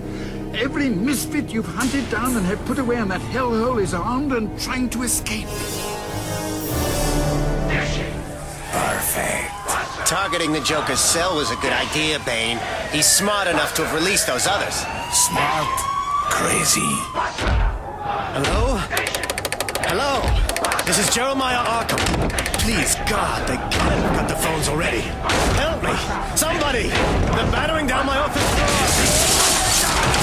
Every misfit you've hunted down and have put away in that hellhole is armed and trying to escape. Perfect. Targeting the Joker's cell was a good idea, Bane. He's smart enough to have released those others. Smart, crazy. Hello? Hello? This This is Jeremiah Arkham. Please, God, they can't have got the phones already. Help me! Somebody! They're battering down my office door!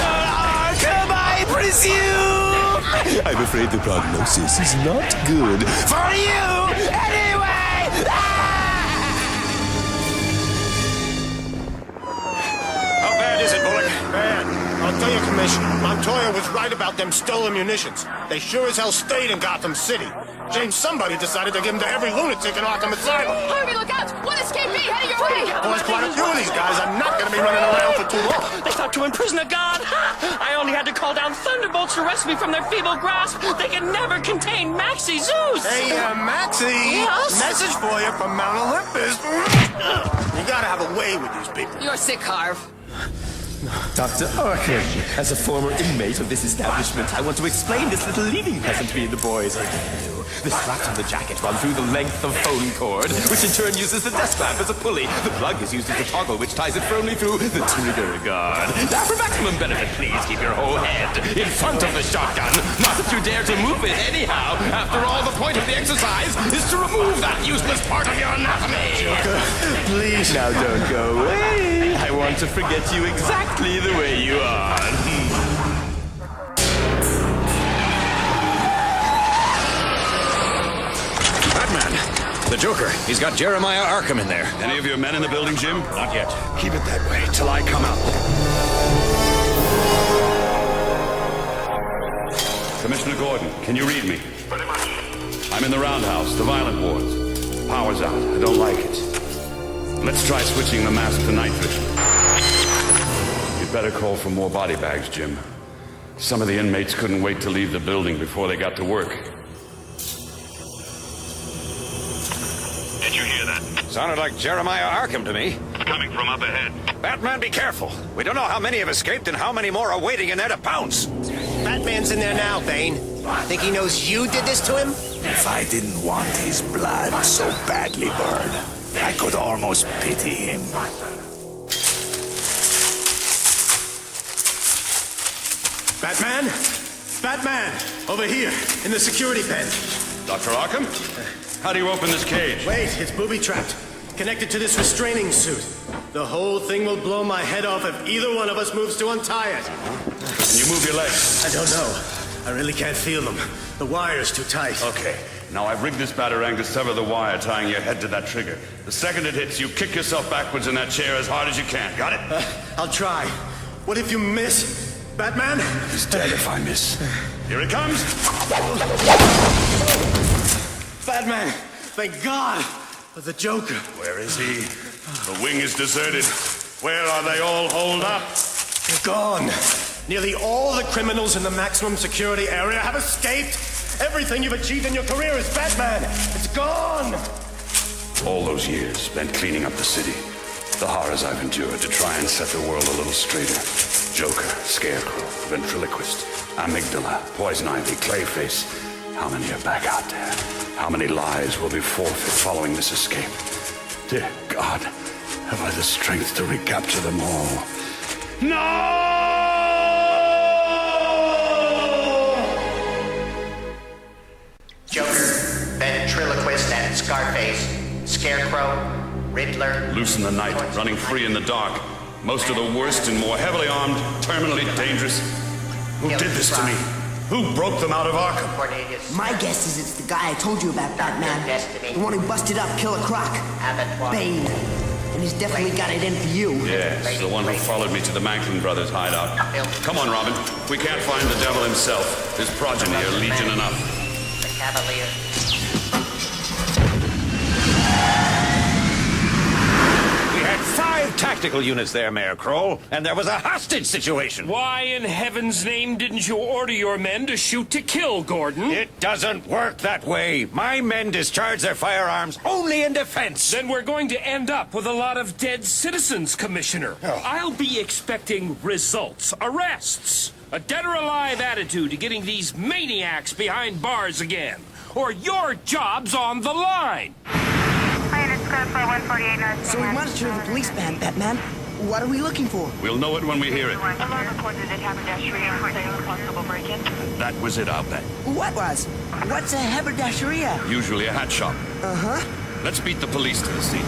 Arkham, I presume! I'm afraid the prognosis is not good. For you! Anyway! How bad is it, Bullock? Bad. I'll tell you, Commissioner. Montoya was right about them stolen munitions. They sure as hell stayed in Gotham City. James, somebody decided to give them to every lunatic in Arkham Asylum. Harvey, look out! One escapee heading your way! There's quite a few of these guys. I'm not going to be running around for too long. They thought to imprison a god. I only had to call down thunderbolts to rescue me from their feeble grasp. They can never contain Maxie Zeus. Hey, Maxie. Yes? Message for you from Mount Olympus. You gotta have a way with these people. You're sick, Harv. Dr. Arkham, as a former inmate of this establishment, I want to explain this little leaving present me and the boys are giving you. The straps on the jacket run through the length of phone cord, which in turn uses the desk lamp as a pulley. The plug is used as a toggle, which ties it firmly through the trigger guard. Now for maximum benefit, please keep your whole head in front of the shotgun. Not that you dare to move it anyhow. After all, the point of the exercise is to remove that useless part of your anatomy. Joker, please. Now don't go away. I want to forget you exactly the way you are. Batman! The Joker. He's got Jeremiah Arkham in there. Any of your men in the building, Jim? Not yet. Keep it that way till I come out. Commissioner Gordon, can you read me? Pretty much. I'm in the roundhouse, the violent wards. Power's out. I don't like it. Let's try switching the mask to night vision. You'd better call for more body bags, Jim. Some of the inmates couldn't wait to leave the building before they got to work. Did you hear that? Sounded like Jeremiah Arkham to me. Coming from up ahead. Batman, be careful. We don't know how many have escaped and how many more are waiting in there to pounce. Batman's in there now, Bane. Think he knows you did this to him? If I didn't want his blood so badly burned, I could almost pity him. Batman? Batman! Over here, in the security pen. Dr. Arkham? How do you open this cage? Wait, it's booby-trapped. Connected to this restraining suit. The whole thing will blow my head off if either one of us moves to untie it. Can you move your legs? I don't know. I really can't feel them. The wire's too tight. Okay. Now I've rigged this batarang to sever the wire tying your head to that trigger. The second it hits, you kick yourself backwards in that chair as hard as you can. Got it? I'll try. What if you miss? Batman? He's dead if I miss. Here it comes! Batman! Thank God! For the Joker. Where is he? The wing is deserted. Where are they all holed up? They're gone. Nearly all the criminals in the maximum security area have escaped. Everything you've achieved in your career is Batman. It's gone. All those years spent cleaning up the city. The horrors I've endured to try and set the world a little straighter. Joker, Scarecrow, Ventriloquist, Amygdala, Poison Ivy, Clayface. How many are back out there? How many lives will be forfeit following this escape? Dear God, have I the strength to recapture them all? No! Joker, Ventriloquist and Scarface, Scarecrow, Riddler. Loose in the night, running free in the dark. Most of the worst and more heavily armed, terminally dangerous. Who did this to me? Who broke them out of Arkham? My guess is it's the guy I told you about, Batman. The one who busted up Killer Croc. Bane. And he's definitely got it in for you. Yes, the one who followed me to the Mankin brothers' hideout. Come on, Robin. If we can't find the devil himself, his progeny are legion enough. The Cavalier. We had 5 tactical units there, Mayor Kroll, and there was a hostage situation. Why in heaven's name didn't you order your men to shoot to kill, Gordon? It doesn't work that way. My men discharge their firearms only in defense. Then we're going to end up with a lot of dead citizens, Commissioner. I'll be expecting results, arrests, a dead or alive attitude to getting these maniacs behind bars again, or your job's on the line. So we monitor the police band, Batman. What are we looking for? We'll know it when we hear it. Alarm reported at Haberdashery and Constable break-in. That was it, I'll bet. What was? What's a haberdasheria? Usually a hat shop. Uh-huh. Let's beat the police to the scene.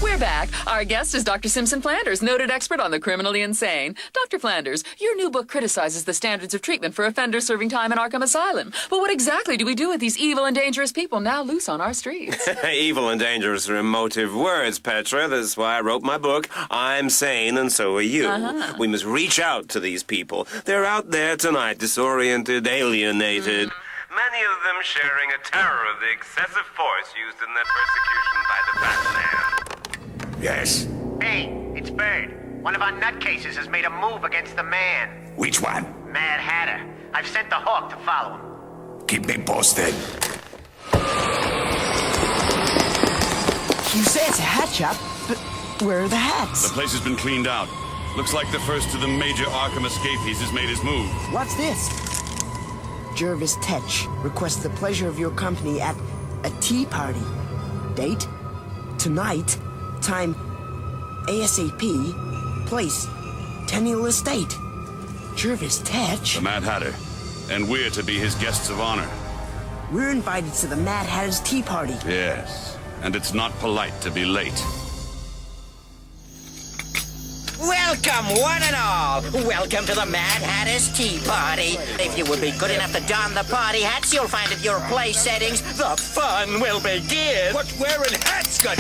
We're back. Our guest is Dr. Simpson Flanders, noted expert on the criminally insane. Dr. Flanders, your new book criticizes the standards of treatment for offenders serving time in Arkham Asylum. But what exactly do we do with these evil and dangerous people now loose on our streets? Evil and dangerous are emotive words, Petra. That's why I wrote my book. I'm sane, and so are you. We must reach out to these people. They're out there tonight, disoriented, alienated. Many of them sharing a terror of the excessive force used in their persecution by the Batman. Yes? Bane, it's Bird. One of our nutcases has made a move against the man. Which one? Mad Hatter. I've sent the Hawk to follow him. Keep me posted. You say it's a hat shop, but where are the hats? The place has been cleaned out. Looks like the first of the major Arkham escapees has made his move. What's this? Jervis Tetch requests the pleasure of your company at a tea party. Date? Tonight. Time ASAP. Place Tenniel Estate. Jervis Tetch. The Mad Hatter. And we're to be his guests of honor. We're invited to the Mad Hatter's tea party. Yes. And it's not polite to be late. Welcome, one and all. Welcome to the Mad Hatter's Tea Party. If you would be good enough to don the party hats you'll find at your place settings, the fun will begin. What's wearing hats, got?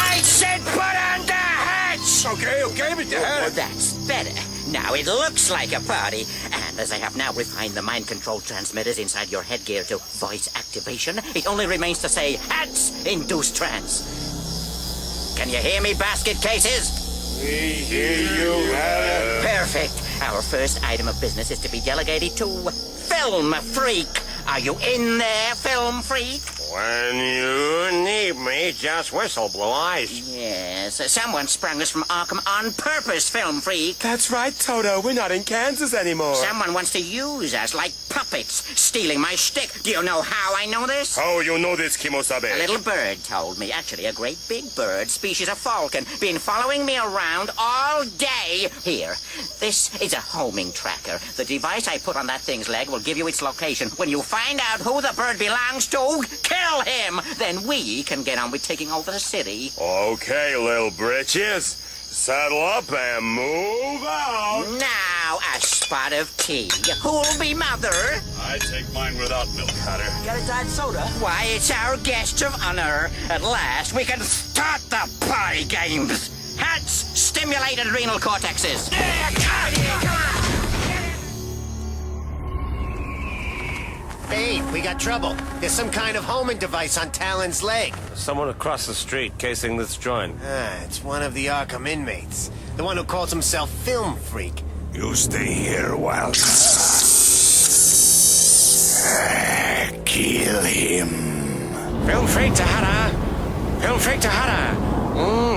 I said put on the hats! Okay, Mr. Hatter. Oh, that's better. Now it looks like a party. And as I have now refined the mind control transmitters inside your headgear to voice activation, it only remains to say, hats induce trance. Can you hear me, basket cases? We hear you, Hatter. Perfect. Our first item of business is to be delegated to Film Freak. Are you in there, Film Freak? When you need me, just whistle, Blue Eyes. Yes, someone sprung us from Arkham on purpose, Film Freak. That's right, Toto. We're not in Kansas anymore. Someone wants to use us like puppets, stealing my shtick. Do you know how I know this? How you know this, Kimosabe? A little bird told me. Actually, a great big bird, species of falcon, been following me around all day. Here, this is a homing tracker. The device I put on that thing's leg will give you its location. When you find out who the bird belongs to, kill him. Then we can get on with taking over the city. Okay, little britches. Saddle up and move out. Now, a spot of tea. Who'll be mother? I take mine without milk, Hatter. Got a diet soda? Why, it's our guest of honor. At last, we can start the party games. Hats, stimulate adrenal cortexes. Bane, we got trouble. There's some kind of homing device on Talon's leg. Someone across the street casing this joint. It's one of the Arkham inmates. The one who calls himself Film Freak. You stay here while... kill him. Film Freak to Hatter. Film Freak to Hatter.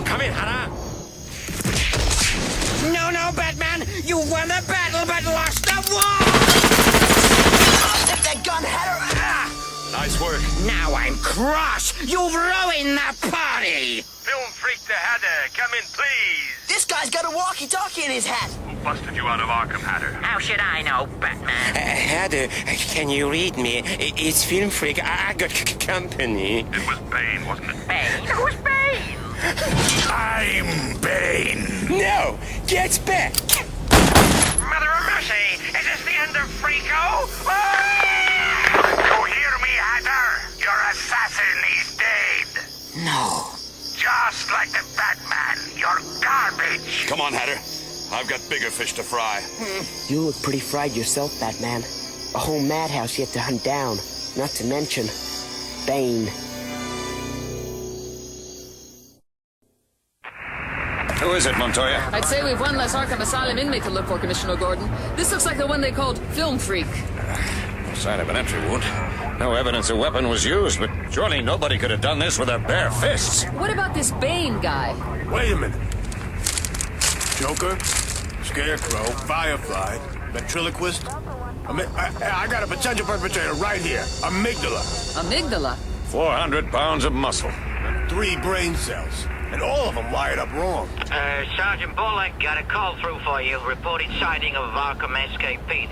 Come in, Hatter. No, Batman! You won the battle but lost the war! That gun, Hatter! Nice work. Now I'm cross! You've ruined the party! Film Freak to Hatter, come in, please. This guy's got a walkie-talkie in his hat. Who busted you out of Arkham, Hatter? How should I know, Batman? Hatter, can you read me? It's Film Freak. I got company. It was Bane, wasn't it? Bane? Who's Bane? I'm Bane. No, get back. Mother of mercy, is this the end of Freako? You hear me, Hatter? Your assassin is dead. No. Just like the Batman, you're garbage. Come on, Hatter. I've got bigger fish to fry. You look pretty fried yourself, Batman. A whole madhouse yet to hunt down. Not to mention Bane. Who is it, Montoya? I'd say we've one less Arkham Asylum inmate to look for, Commissioner Gordon. This looks like the one they called Film Freak. No sign of an entry wound. No evidence a weapon was used, but surely nobody could have done this with their bare fists. What about this Bane guy? Wait a minute. Joker, Scarecrow, Firefly, ventriloquist. I got a potential perpetrator right here. Amygdala. Amygdala? 400 pounds of muscle. 3 brain cells. and all of them wired up wrong. Sergeant Bullock, got a call through for you. Reported sighting of Arkham SKP,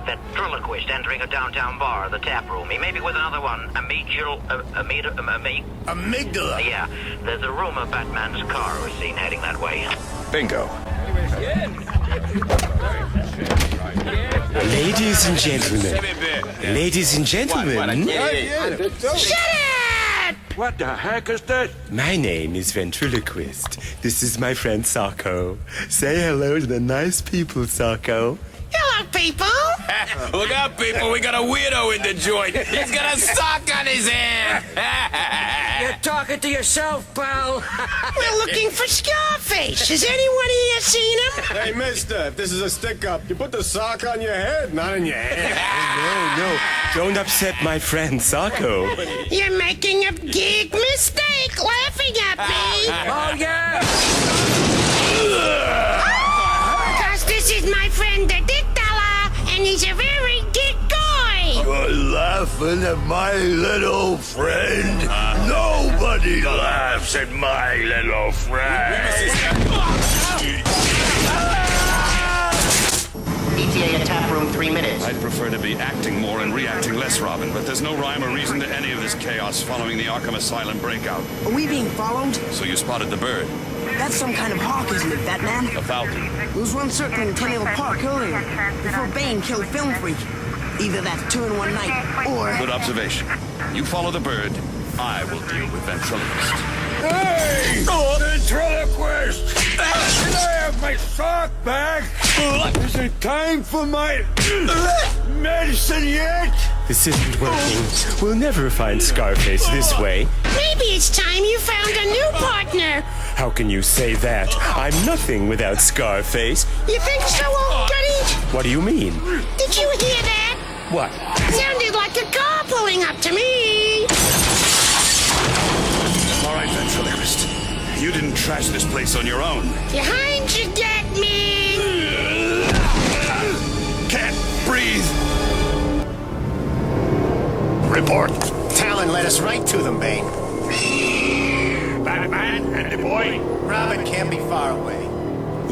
that ventriloquist entering a downtown bar, the tap room. He may be with another one. Amygdala? Yeah, there's a rumor Batman's car was seen heading that way. Bingo. Ladies and gentlemen. Ladies and gentlemen. Shut it! What the heck is this? My name is Ventriloquist. This is my friend Socko. Say hello to the nice people, Socko. Hello, people! Look out, people, we got a weirdo in the joint. He's got a sock on his hand. You're talking to yourself, pal. We're looking for Scarface. Has anyone here seen him? Hey, mister, if this is a stick-up, you put the sock on your head, not in your hand. No, don't upset my friend Socko. You're making a big mistake laughing at me. Oh, yeah! Because this is my friend, the Dick Dollar, and he's a very dick guy. You're laughing at my little friend? Nobody laughs at my little friend. ETA at tap room 3 minutes. I'd prefer to be acting more and reacting less, Robin, but there's no rhyme or reason to any of this chaos following the Arkham Asylum breakout. Are we being followed? So you spotted the bird. That's some kind of hawk, isn't it, Batman? A falcon. There was one circling Tenniel Park earlier, before Bane killed Film Freak. Either that 2 in one night, or... Good observation. You follow the bird, I will deal with Ventriloquist. Hey! Ventriloquist! Can I have my sock back? Is it time for my medicine yet? This isn't working. We'll never find Scarface this way. Maybe it's time you found a new partner. How can you say that? I'm nothing without Scarface. You think so, old goody? What do you mean? Did you hear that? What? Sounded like a car pulling up to me. All right, Ventriloquist. You didn't trash this place on your own. Behind you, get me. Can't breathe. Report. Talon led us right to them, Bane. Batman and the boy? Robin can't be far away.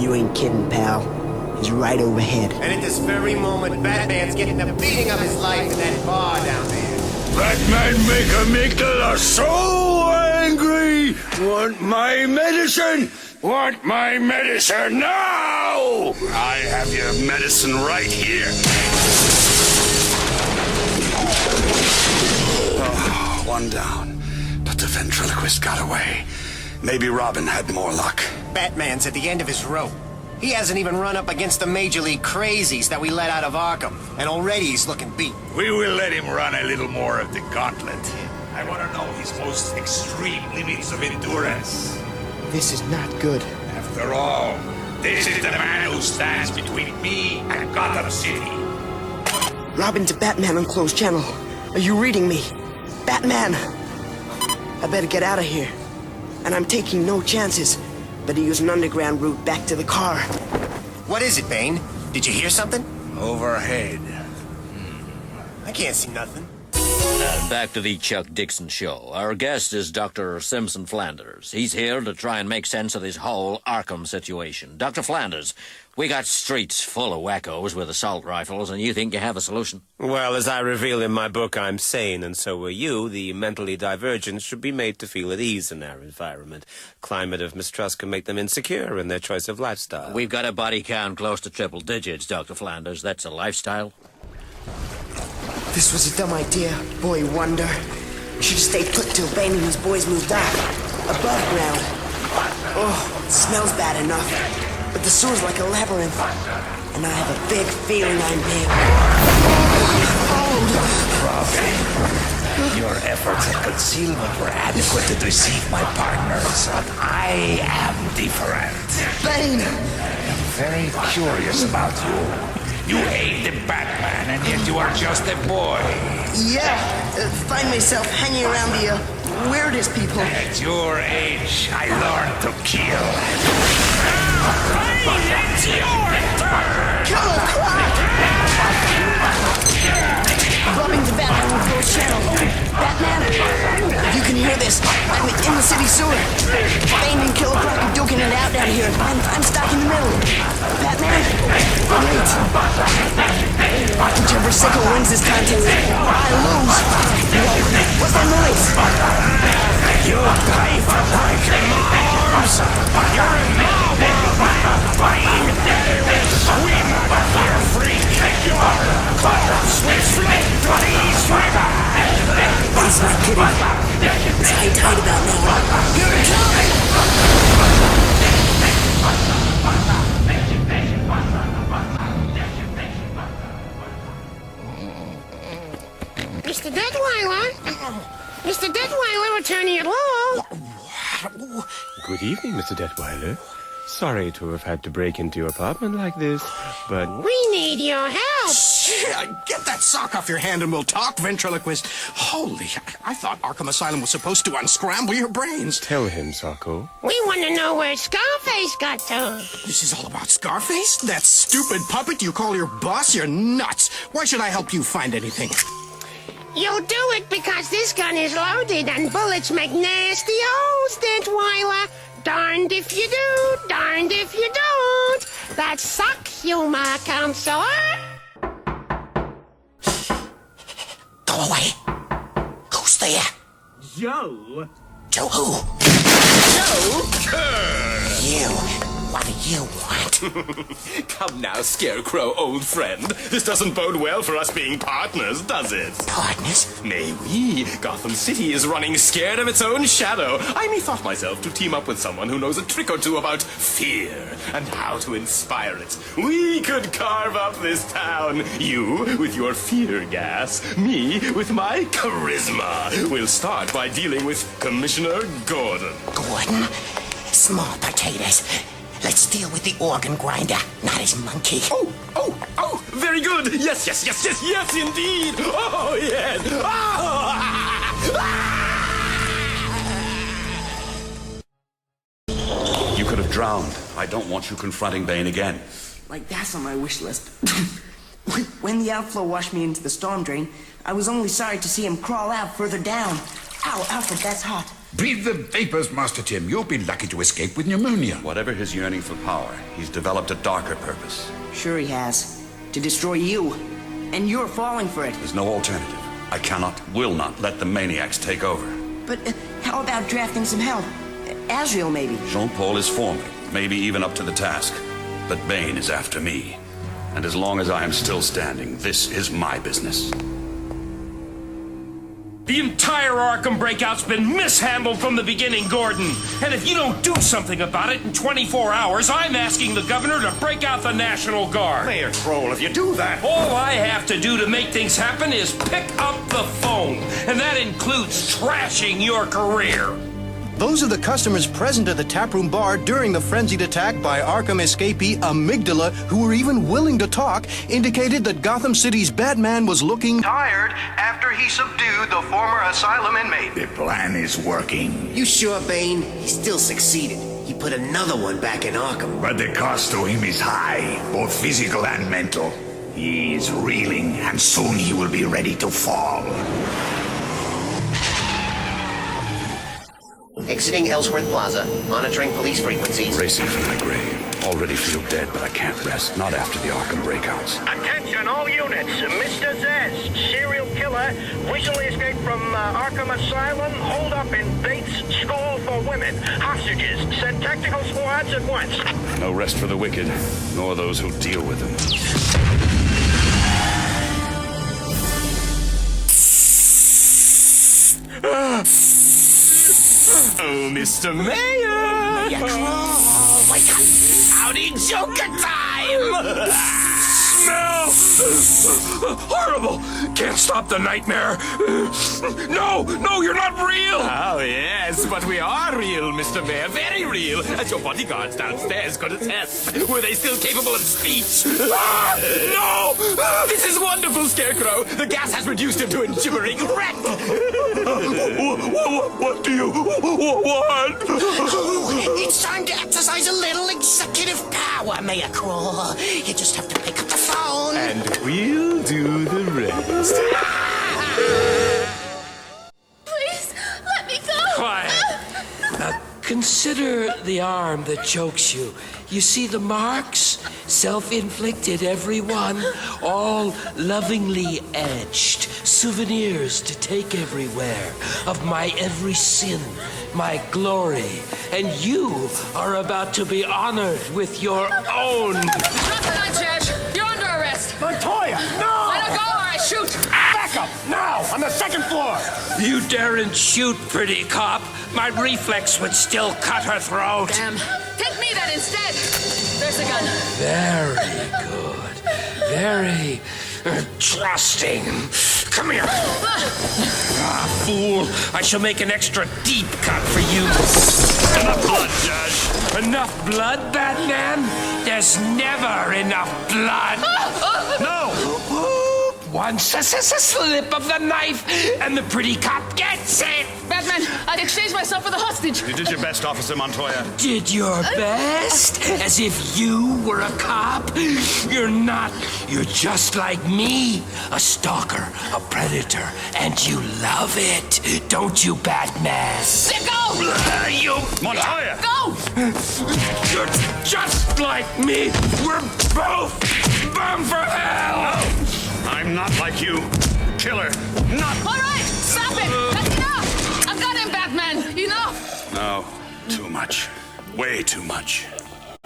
You ain't kidding, pal. He's right overhead. And at this very moment, Batman's getting the beating of his life in that bar down there. Batman make amygdala so angry! Want my medicine? Want my medicine now! I have your medicine right here. Oh, one down. But the Ventriloquist got away. Maybe Robin had more luck. Batman's at the end of his rope. He hasn't even run up against the Major League crazies that we let out of Arkham, and already he's looking beat. We will let him run a little more of the gauntlet. I want to know his most extreme limits of endurance. This is not good. After all, this is the man who stands between me and Gotham City. Robin to Batman on closed channel. Are you reading me? Batman! I better get out of here. And I'm taking no chances. Better use an underground route back to the car. What is it, Bane? Did you hear something? Overhead. I can't see nothing. And back to the Chuck Dixon show. Our guest is Dr. Simpson Flanders. He's here to try and make sense of this whole Arkham situation. Dr. Flanders, we got streets full of wackos with assault rifles, and you think you have a solution? Well, as I reveal in my book, I'm sane, and so are you. The mentally divergent should be made to feel at ease in our environment. Climate of mistrust can make them insecure in their choice of lifestyle. We've got a body count close to triple digits, Dr. Flanders. That's a lifestyle? This was a dumb idea, boy wonder. We should have stayed put till Bane and his boys moved out. Above ground. Oh, it smells bad enough. But the sewer's like a labyrinth. And I have a big feeling I'm being followed. Robin, your efforts at concealment were adequate to deceive my partners, but I am different. Bane! I'm very curious about you. You hate the Batman, and yet you are just a boy. Yeah, find myself hanging around the weirdest people. At your age, I learned to kill. Bane, it's your turn! Kill him, Croc! Robin to Batman with closed channel. Batman, if you can hear this. I'm in the city sewer. Bane and Killer Croc are duking it out down here. I'm stuck in the middle. Batman? Wait. Whichever sickle wins this contest, I lose. What's that noise? You pay for breaking my arms! You're in my world, Bane! We might hear free kick your corpse with float to the East River! He's not kidding. It's high tide about now. Here it comes! Mr. Detweiler? Mr. Detweiler, returning at law. Good evening, Mr. Detweiler. Sorry to have had to break into your apartment like this, but... We need your help. Get that sock off your hand and we'll talk, ventriloquist. Holy, I thought Arkham Asylum was supposed to unscramble your brains. Tell him, Socko. We want to know where Scarface got to. This is all about Scarface? That stupid puppet you call your boss? You're nuts. Why should I help you find anything? You'll do it because this gun is loaded and bullets make nasty holes, Detweiler. Darned if you do, darned if you don't. That's sock humor, Counselor. Go away. Who's there? Joe. Joe who? Joker! You. What do you want? Come now, Scarecrow, old friend. This doesn't bode well for us being partners, does it? Partners? Nay, we. Gotham City is running scared of its own shadow. I methought myself to team up with someone who knows a trick or two about fear and how to inspire it. We could carve up this town. You with your fear gas, me with my charisma. We'll start by dealing with Commissioner Gordon. Gordon? Small potatoes. Let's deal with the organ grinder, not his monkey. Oh, very good. Yes, indeed. Oh, yes. You could have drowned. I don't want you confronting Bane again. Like, that's on my wish list. When the outflow washed me into the storm drain, I was only sorry to see him crawl out further down. Ow, Alfred, that's hot. Breathe the vapors, Master Tim. You'll be lucky to escape with pneumonia. Whatever his yearning for power, he's developed a darker purpose. Sure he has. To destroy you. And you're falling for it. There's no alternative. I cannot, will not let the Maniacs take over. But how about drafting some help? Azrael, maybe? Jean-Paul is for me, maybe even up to the task. But Bane is after me. And as long as I am still standing, this is my business. The entire Arkham breakout's been mishandled from the beginning, Gordon. And if you don't do something about it in 24 hours, I'm asking the governor to break out the National Guard. Mayor Kroll, if you do that... All I have to do to make things happen is pick up the phone. And that includes trashing your career. Those are the customers present at the taproom bar during the frenzied attack by Arkham escapee Amygdala, who were even willing to talk, indicated that Gotham City's Batman was looking tired after he subdued the former asylum inmate. The plan is working. You sure, Bane? He still succeeded. He put another one back in Arkham. But the cost to him is high, both physical and mental. He is reeling, and soon he will be ready to fall. Exiting Ellsworth Plaza, monitoring police frequencies. Racing from my grave. Already feel dead, but I can't rest. Not after the Arkham breakouts. Attention all units. Mr. Zez, serial killer, recently escaped from Arkham Asylum, holed up in Bates School for Women. Hostages, send tactical squads at once. No rest for the wicked, nor those who deal with them. Oh, Mr. Mayor! Howdy, Joker time! Smell! Horrible! Can't stop the nightmare! No, you're not real! Oh, yes, but we are real, Mr. Mayor. Very real. As your bodyguards downstairs could attest. Were they still capable of speech? No! This is wonderful, Scarecrow. The gas has reduced him to a gibbering wreck. What do you want? It's time to exercise a little executive power, Mayor Kroll. You just have to pick up the phone. And we'll do the rest. Please, let me go. Consider the arm that chokes you. You see the marks? Self-inflicted, every one. All lovingly etched. Souvenirs to take everywhere. Of my every sin. My glory. And you are about to be honored with your own. Drop the gun, Judge. You're under arrest. Montoya, no! Let her go or I shoot. Back up, now, on the second floor! You daren't shoot, pretty cop. My reflex would still cut her throat. Damn. Take me then instead. There's the gun. Very good. Very trusting. Come here. Ah, fool. I shall make an extra deep cut for you. Enough blood, Judge. Enough blood, Batman? There's never enough blood. No! Once a slip of the knife, and the pretty cop gets it. Batman, I'd exchange myself for the hostage. You did your best, Officer Montoya. Did your best? As if you were a cop? You're not. You're just like me. A stalker, a predator, and you love it. Don't you, Batman? Let go! You... Montoya! Go! You're just like me. We're both bound for hell! I'm not like you. Killer. Not... All right! Stop it! That's enough! I've got him, Batman! Enough! No. Too much. Way too much.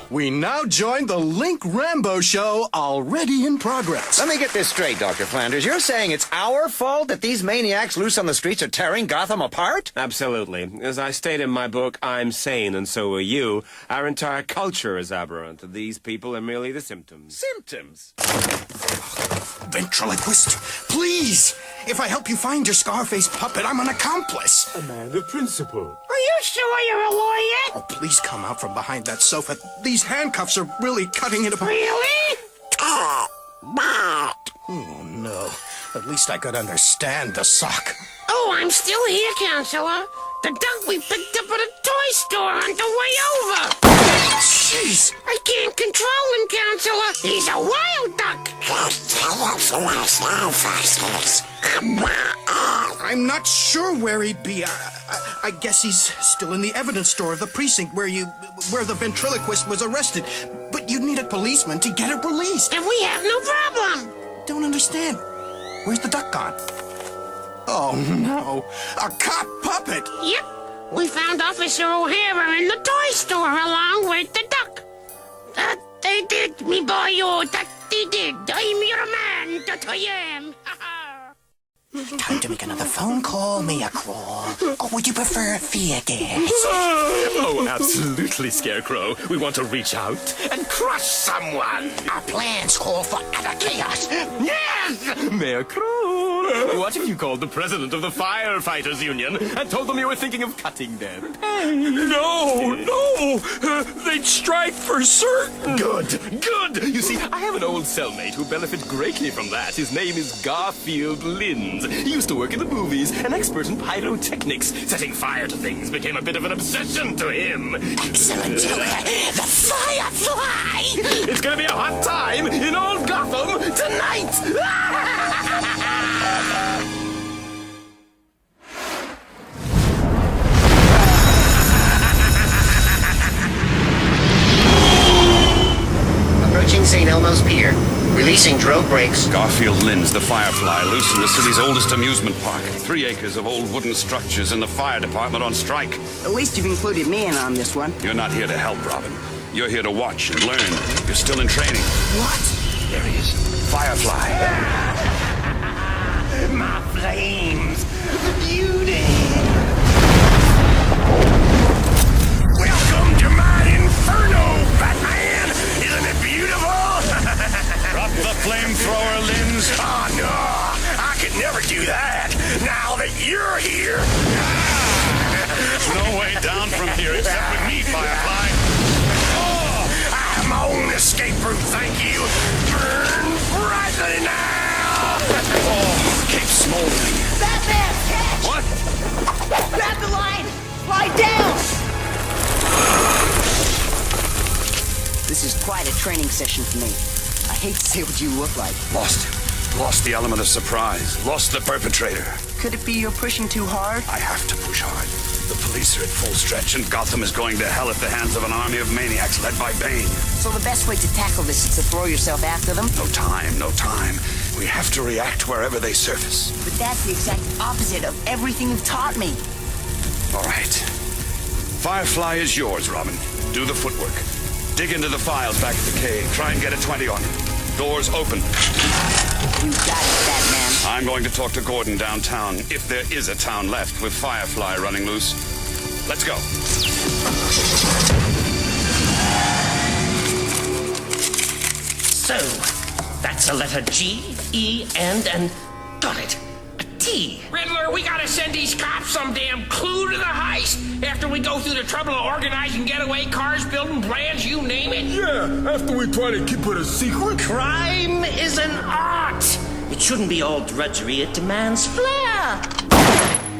We now join the Link Rambo show, already in progress. Let me get this straight, Dr. Flanders. You're saying it's our fault that these maniacs loose on the streets are tearing Gotham apart? Absolutely. As I state in my book, I'm sane and so are you. Our entire culture is aberrant. These people are merely the symptoms. Symptoms? Ventriloquist, please! If I help you find your Scarface puppet, I'm an accomplice. A man of principle. Are you sure you're a lawyer? Oh, please come out from behind that sofa. These handcuffs are really cutting into... Really? Oh, no. At least I could understand the sock. Oh, I'm still here, Counselor. The duck we picked up at a toy store on the way over. Jeez. I can't control him, Counselor. He's a wild duck. I'm not sure where he'd be. I guess he's still in the evidence store of the precinct where the ventriloquist was arrested. But you'd need a policeman to get it released. And we have no problem. Don't understand. Where's the duck gone? Oh, no. A cop puppet! Yep. We found Officer O'Hara in the toy store along with the duck. That they did, me boy, oh, that they did. I'm your man, that I am. Time to make another phone call, Mia Crawl. Or would you prefer fear gas? Oh, absolutely, Scarecrow. We want to reach out and crush someone. Our plans call for utter chaos. Yes! Mayor Cruel. What if you called the president of the Firefighters Union and told them you were thinking of cutting their pay? No! They'd strike for certain. Good. You see, I have an old cellmate who benefits greatly from that. His name is Garfield Linz. He used to work in the movies, an expert in pyrotechnics. Setting fire to things became a bit of an obsession to him. Excellent, Joker. The Firefly! It's gonna be a hot time in old Gotham tonight! Approaching St. Elmo's Pier. Releasing drove brakes. Garfield Linz, the Firefly, loose in the city's oldest amusement park. 3 acres of old wooden structures and the fire department on strike. At least you've included me in on this one. You're not here to help, Robin. You're here to watch and learn. You're still in training. What? There he is. Firefly. My flames. The beauty. Welcome to my inferno, Batman! Isn't it beautiful? Drop the flamethrower, Linz. Oh, no! I could never do that! Now that you're here! There's no way down from here except with me, Firefly. Oh, I have my own escape route, thank you! Burn brightly now! Oh, keep smoldering. Batman, catch! What? Grab the line! Lie down! This is quite a training session for me. I hate to say what you look like. Lost him. Lost the element of surprise. Lost the perpetrator. Could it be you're pushing too hard? I have to push hard. The police are at full stretch, and Gotham is going to hell at the hands of an army of maniacs led by Bane. So the best way to tackle this is to throw yourself after them? No time, no time. We have to react wherever they surface. But that's the exact opposite of everything you've taught me. All right. Firefly is yours, Robin. Do the footwork. Dig into the files back at the cave. Try and get a 20 on him. Doors open. You got it, Batman. I'm going to talk to Gordon downtown, if there is a town left with Firefly running loose. Let's go. So, that's a letter G, E, and got it. A T. Riddler, we gotta send these cops some damn clue to the heist after we go through the trouble of organizing getaway cars, building plans, you name it. Yeah, after we try to keep it a secret. Crime is an art. It shouldn't be all drudgery. It demands flair.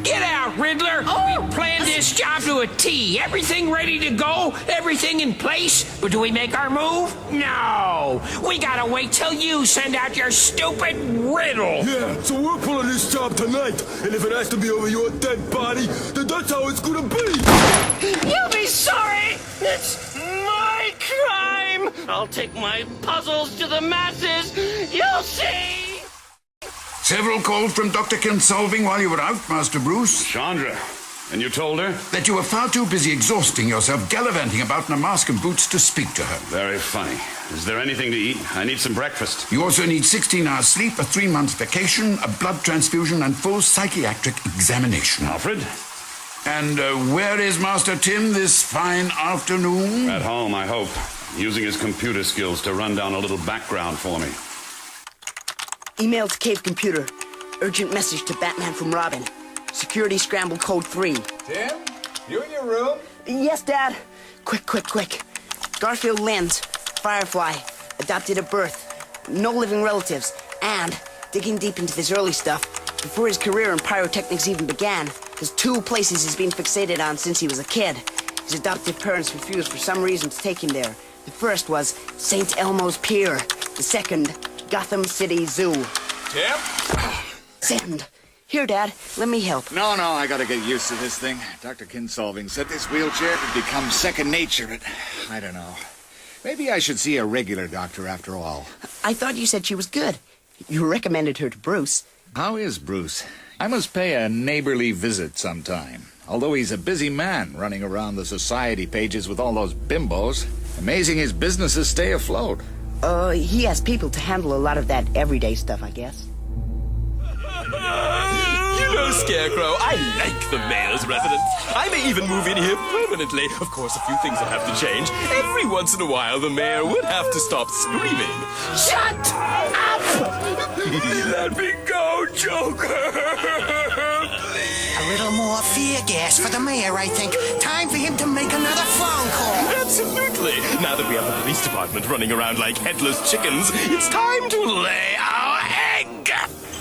Get out, Riddler! We planned this job to a T. Everything ready to go? Everything in place? But do we make our move? No! We gotta wait till you send out your stupid riddle! Yeah, so we're pulling this job tonight. And if it has to be over your dead body, then that's how it's gonna be! You'll be sorry! It's my crime! I'll take my puzzles to the masses! You'll see! Several calls from Dr. Kinsolving while you were out, Master Bruce. Chandra. And you told her? That you were far too busy exhausting yourself gallivanting about in a mask and boots to speak to her. Very funny. Is there anything to eat? I need some breakfast. You also need 16 hours sleep, a 3-month vacation, a blood transfusion, and full psychiatric examination. Alfred? And where is Master Tim this fine afternoon? At home, I hope. Using his computer skills to run down a little background for me. Email to Cave Computer. Urgent message to Batman from Robin. Security scramble code 3. Tim? You in your room? Yes, Dad. Quick. Garfield Lenz, Firefly, adopted at birth, no living relatives, and digging deep into this early stuff, before his career in pyrotechnics even began, there's 2 places he's been fixated on since he was a kid. His adoptive parents refused for some reason to take him there. The first was St. Elmo's Pier. The second, Gotham City Zoo. Tim? Send. Here, Dad. Let me help. No, I gotta get used to this thing. Dr. Kinsolving said this wheelchair could become second nature, but I don't know. Maybe I should see a regular doctor after all. I thought you said she was good. You recommended her to Bruce. How is Bruce? I must pay a neighborly visit sometime. Although he's a busy man running around the society pages with all those bimbos. Amazing his businesses stay afloat. He has people to handle a lot of that everyday stuff, I guess. You know, Scarecrow, I like the mayor's residence. I may even move in here permanently. Of course, a few things will have to change. Every once in a while, the mayor would have to stop screaming. Shut up! Let me go, Joker! A little more fear gas for the mayor, I think. Time for him to make another phone call. Absolutely. Now that we have the police department running around like headless chickens, it's time to lay our egg.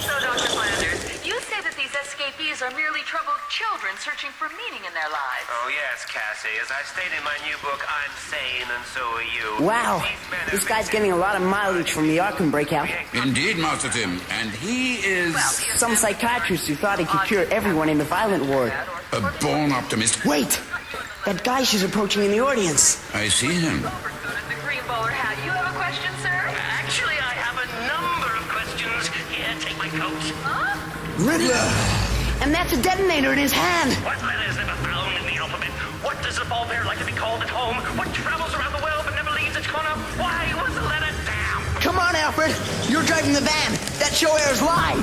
So, Dr. Flanders, you say that these escapees are merely troubled children searching for meaning in their lives. Oh, yes, Cassie. As I state in my new book, I'm sane and so are you. Wow. This guy's getting a lot of mileage from the Arkham breakout. Indeed, Master Tim. And he is... Some psychiatrist who thought he could cure everyone in the violent ward. a born optimist. Wait! That guy she's approaching in the audience. I see him. The green bowler hat. You have a question, sir? Actually, I have a number of questions. Here, take my coat. Huh? Riddler! And that's a detonator in his hand. What letter is never found in the alphabet? What does a ball bear like to be called at home? What travels around the world but never leaves its corner? Why was the letter down? Come on, Alfred. You're driving the van. That show airs live.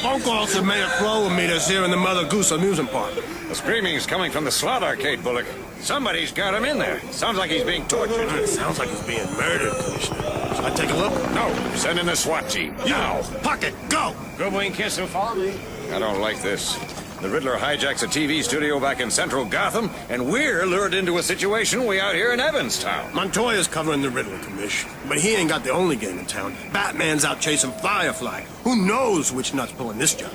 Phone calls have made a flow of meters here in the Mother Goose amusement park. The screaming's coming from the slot arcade, Bullock. Somebody's got him in there. Sounds like he's being tortured. It sounds like he's being murdered, Commissioner. Should I take a look? No, send in the SWAT team. Now! Pocket, go! Good wing kiss and follow me. I don't like this. The Riddler hijacks a TV studio back in central Gotham, and we're lured into a situation way out here in Evanstown. Montoya's covering the Riddler, Commission. But he ain't got the only game in town. Batman's out chasing Firefly. Who knows which nut's pulling this job?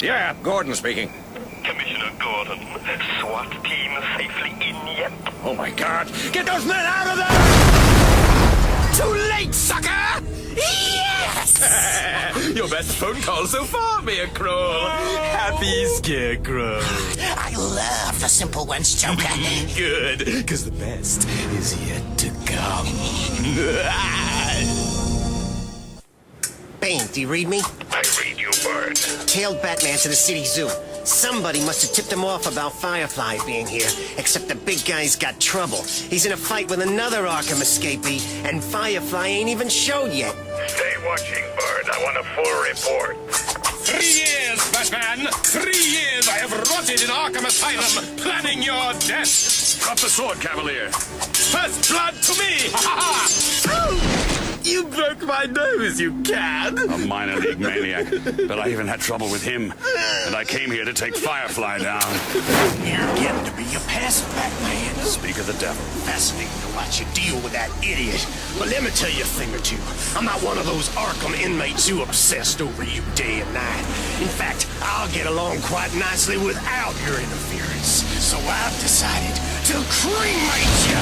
Yeah, Gordon speaking. Commissioner Gordon. SWAT team safely in yet? Oh my God! Get those men out of there! Too late, sucker! Yes! Your best phone call so far, Mayor Crow. Happy Scarecrow. I love the simple ones, Joker. Good, because the best is yet to come. Bane, do you read me? I read you, Bird. Tailed Batman to the city zoo. Somebody must have tipped him off about Firefly being here, except the big guy's got trouble. He's in a fight with another Arkham escapee, and Firefly ain't even showed yet. Stay watching, Bird. I want a full report. 3 years, Batman! 3 years I have rotted in Arkham Asylum, planning your death! Drop the sword, Cavalier. First blood to me! Ha ha ha! You broke my nose, you cad! A minor league maniac, but I even had trouble with him. And I came here to take Firefly down. You're getting to be a pest, Batman. Speak of the devil. Fascinating to watch you deal with that idiot. But let me tell you a thing or two. I'm not one of those Arkham inmates who obsessed over you day and night. In fact, I'll get along quite nicely without your interference. So I've decided to cremate you.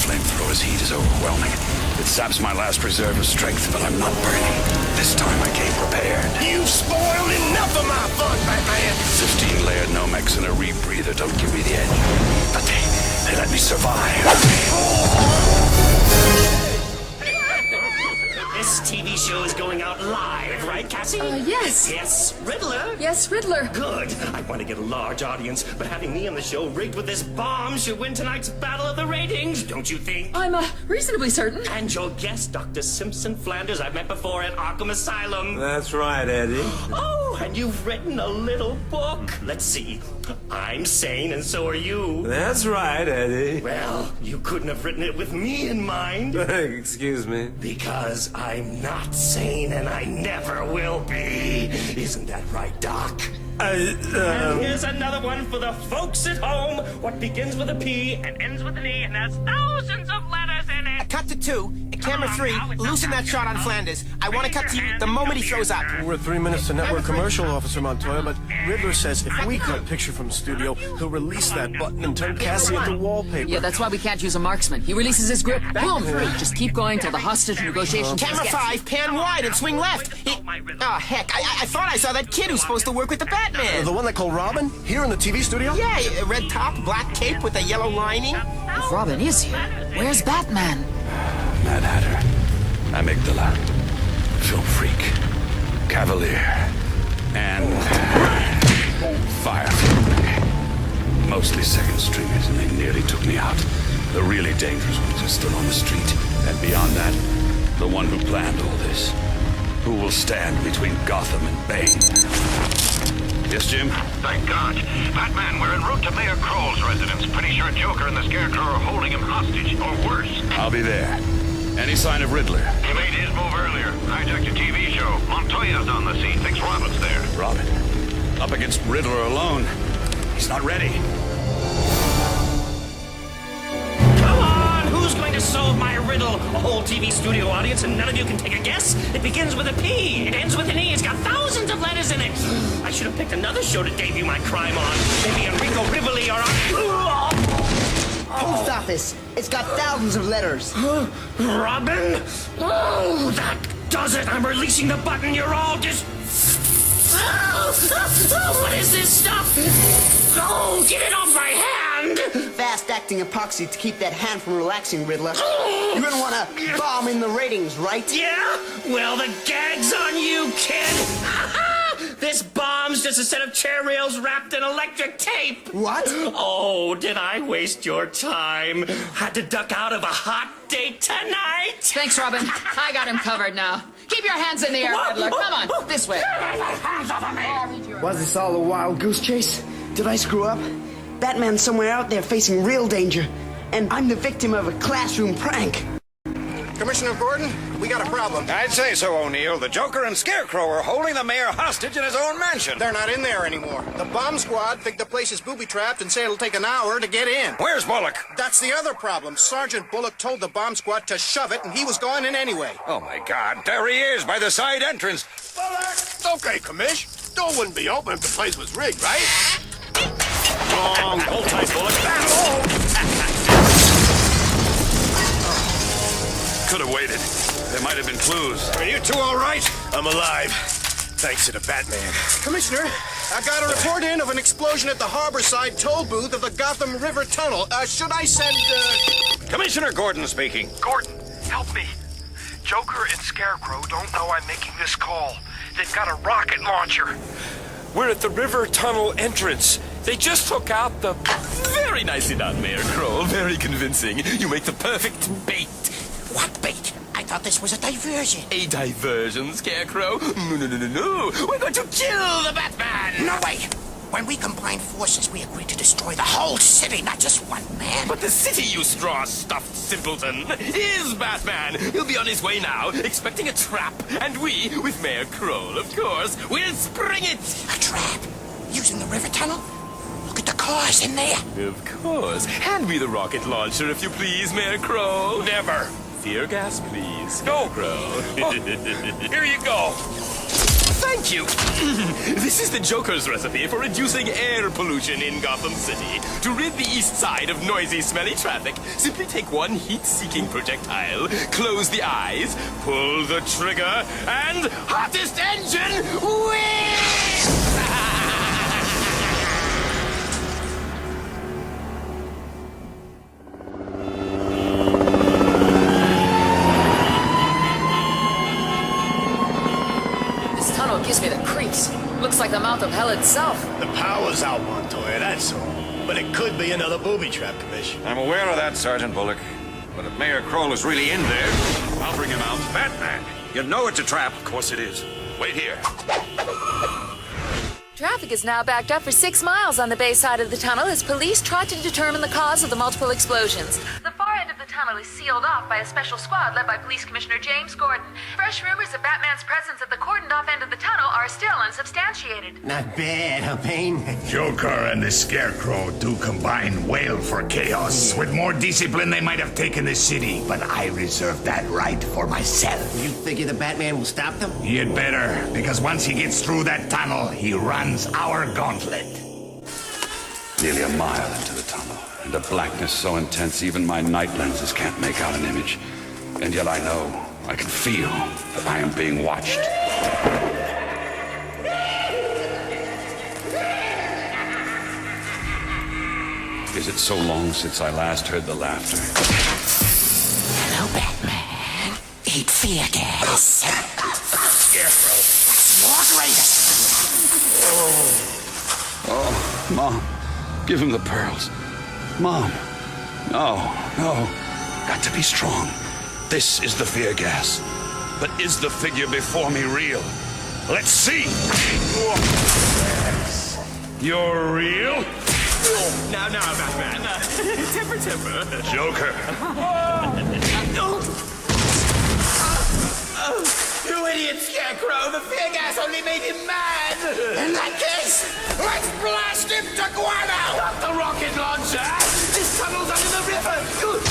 The flamethrower's heat is overwhelming. It saps my last reserve of strength, but I'm not burning. This time I came prepared. You've spoiled enough of my fun, Batman. 15-layered Nomex and a rebreather don't give me the edge. But they let me survive. This TV show is going out live, right, Cassie? Yes. Yes, Riddler? Yes, Riddler. Good. I want to get a large audience, but having me on the show rigged with this bomb should win tonight's battle of the ratings, don't you think? I'm reasonably certain. And your guest, Dr. Simpson Flanders, I've met before at Arkham Asylum. That's right, Eddie. Oh, and you've written a little book. Let's see. I'm sane, and so are you. That's right, Eddie. Well, you couldn't have written it with me in mind. Excuse me. Because I'm not sane, and I never will be. Isn't that right, Doc? And here's another one for the folks at home. What begins with a P and ends with an E and has thousands of letters in it. Cut to 2. Camera 3. Loosen that shot on Flanders. I want to cut to you the moment he shows up. We're 3 minutes to network commercial, Officer Montoya, but Riddler says if we cut picture from studio, he'll release that button and turn Cassie into wallpaper. Yeah, that's why we can't use a marksman. He releases his grip. Boom! Just keep going till the hostage negotiations. Camera 5. Pan wide and swing left. Oh, heck. I thought I saw that kid who's supposed to work with the Batman. The one they call Robin? Here in the TV studio? Yeah, red top, black cape with a yellow lining. If Robin is here, where's Batman? Mad Hatter, Amygdala, Film Freak, Cavalier, and Firefly. Mostly second stringers, and they nearly took me out. The really dangerous ones are still on the street. And beyond that, the one who planned all this. Who will stand between Gotham and Bane? Yes, Jim? Thank God. Batman, we're en route to Mayor Crow's residence. Pretty sure Joker and the Scarecrow are holding him hostage, or worse. I'll be there. Any sign of Riddler? He made his move earlier. Hijacked a TV show. Montoya's on the scene. Thinks Robin's there. Robin? Up against Riddler alone? He's not ready. Come on! Who's going to solve my riddle? A whole TV studio audience and none of you can take a guess? It begins with a P. It ends with an E. It's got thousands of letters in it. I should have picked another show to debut my crime on. Maybe Enrico Rivoli or... Post office. It's got thousands of letters. Robin? Oh, that does it. I'm releasing the button. You're all just... what is this stuff? Oh, get it off my hand! Fast-acting epoxy to keep that hand from relaxing, Riddler. You're gonna want to bomb in the ratings, right? Yeah? Well, the gag's on you, kid! This bomb's just a set of chair rails wrapped in electric tape! What? Oh, did I waste your time? Had to duck out of a hot date tonight? Thanks, Robin. I got him covered now. Keep your hands in the air, Riddler. Come on, this way. Was this all a wild goose chase? Did I screw up? Batman's somewhere out there facing real danger, and I'm the victim of a classroom prank. Commissioner Gordon, We got a problem. I'd say so, O'Neill. The Joker and Scarecrow are holding the mayor hostage in his own mansion. They're not in there anymore. The bomb squad think the place is booby-trapped and say it'll take an hour to get in. Where's Bullock? That's the other problem. Sergeant Bullock told the bomb squad to shove it, and he was going in anyway. Oh, my God. There he is, by the side entrance. Bullock! Okay, Commish. Door wouldn't be open if the place was rigged, right? Wrong. Hold tight, Bullock. Could have waited. There might have been clues. Are you two all right? I'm alive. Thanks to the Batman. Commissioner, I got a report in of an explosion at the Harborside toll booth of the Gotham River Tunnel. Should I send, Commissioner Gordon speaking. Gordon, help me. Joker and Scarecrow don't know I'm making this call. They've got a rocket launcher. We're at the river tunnel entrance. They just took out the... Very nicely done, Mayor Kroll. Very convincing. You make the perfect bait. What bait? I thought this was a diversion. A diversion, Scarecrow? No. We're going to kill the Batman! No, wait. When we combined forces, we agreed to destroy the whole city, not just one man. But the city, you straw-stuffed simpleton, is Batman. He'll be on his way now, expecting a trap. And we, with Mayor Kroll, of course, will spring it. A trap? Using the river tunnel? Look at the cars in there. Of course. Hand me the rocket launcher, if you please, Mayor Kroll. Never. Tear gas, please. Go, Kroll. Here you go. Thank you. This is the Joker's recipe for reducing air pollution in Gotham City. To rid the east side of noisy, smelly traffic, simply take one heat-seeking projectile, close the eyes, pull the trigger, and hottest engine wins! Gives me the creeps. Looks like the mouth of hell itself. The power's out, Montoya, that's all. But it could be another booby trap, Commish. I'm aware of that, Sergeant Bullock. But if Mayor Kroll is really in there, I'll bring him out. Batman, you know it's a trap. Of course it is. Wait here. Traffic is now backed up for 6 miles on the bay side of the tunnel as police try to determine the cause of the multiple explosions. The far end of the tunnel is sealed off by a special squad led by Police Commissioner James Gordon. Fresh rumors of Batman's presence at the cordoned-off end of the tunnel are still unsubstantiated. Not bad, huh, Bane? Joker and the Scarecrow do combine well for chaos. With more discipline, they might have taken the city, but I reserve that right for myself. You figure the Batman will stop them? You'd better, because once he gets through that tunnel, he runs our gauntlet. Nearly a mile into the tunnel, and a blackness so intense even my night lenses can't make out an image. And yet I know, I can feel that I am being watched. Is it so long since I last heard the laughter? Hello, Batman. Eat fear gas. Scarecrow. That's your greatest. Oh, Mom, give him the pearls. Mom, no. Got to be strong. This is the fear gas. But is the figure before me real? Let's see. You're real? Now, Batman. Temper. Joker. You idiot, Scarecrow! The fear gas only made him mad! In that case, let's blast him to guano! Not the rocket launcher! This tunnel's under the river! You'll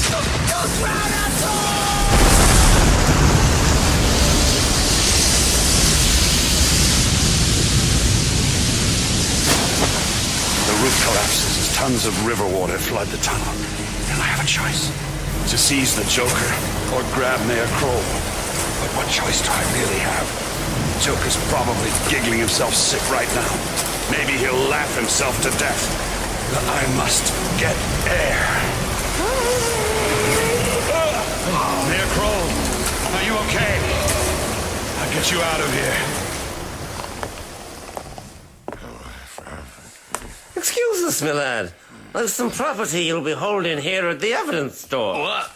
drown us all! The roof collapses as tons of river water flood the tunnel. And I have a choice. To seize the Joker or grab Mayor Kroll. But what choice do I really have? Joker's probably giggling himself sick right now. Maybe he'll laugh himself to death. But I must get air. Mayor Kroll, are you okay? I'll get you out of here. Excuse us, my lad. There's some property you'll be holding here at the evidence store. What?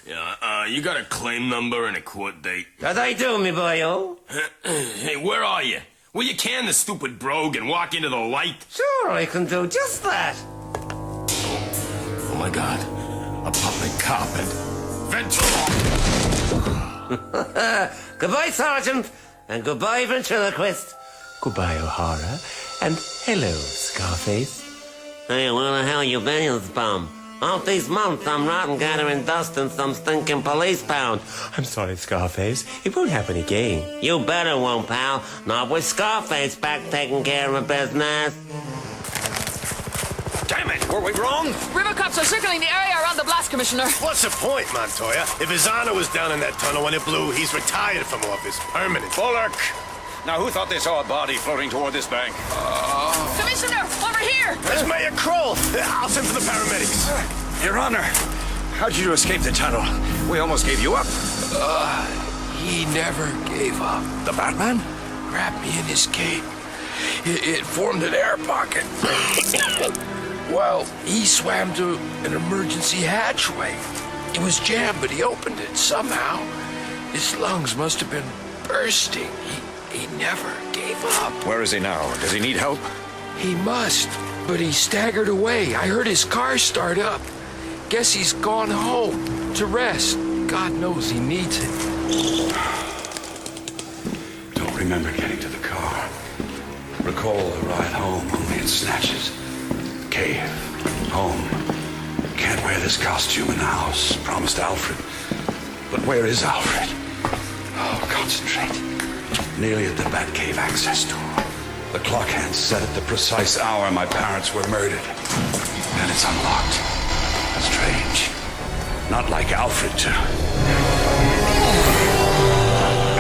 Yeah, you got a claim number and a court date? That I do, me boyo. Hey, where are you? Will you can the stupid brogue and walk into the light? Sure, I can do just that. Oh my God. A public cop and Goodbye, Sergeant, and goodbye, ventriloquist. Goodbye, O'Hara, and hello, Scarface. Hey, where the hell you been, bum? All these months I'm rotting gathering dust in some stinking police pound. I'm sorry, Scarface. It won't happen again. You better won't, pal. Not with Scarface back taking care of business. Damn it, were we wrong? River cops are circling the area around the blast, Commissioner. What's the point, Montoya? If his honor was down in that tunnel when it blew, he's retired from office. Permanent. Bullock! Now, who thought they saw a body floating toward this bank? Commissioner, over here! There's Mayor Kroll. I'll send for the paramedics. Your Honor, how'd you escape the tunnel? We almost gave you up. He never gave up. The Batman? Grabbed me in his cape. It formed an air pocket. Well, he swam to an emergency hatchway. It was jammed, but he opened it somehow. His lungs must have been bursting. He never gave up. Where is he now? Does he need help? He must, but he staggered away. I heard his car start up. Guess he's gone home to rest. God knows he needs it. Don't remember getting to the car. Recall a ride home only in snatches. Cave. Home. Can't wear this costume in the house. Promised Alfred. But where is Alfred? Oh, concentrate. Nearly at the Batcave access door. The clock hand set at the precise hour my parents were murdered. And it's unlocked. Strange. Not like Alfred, too.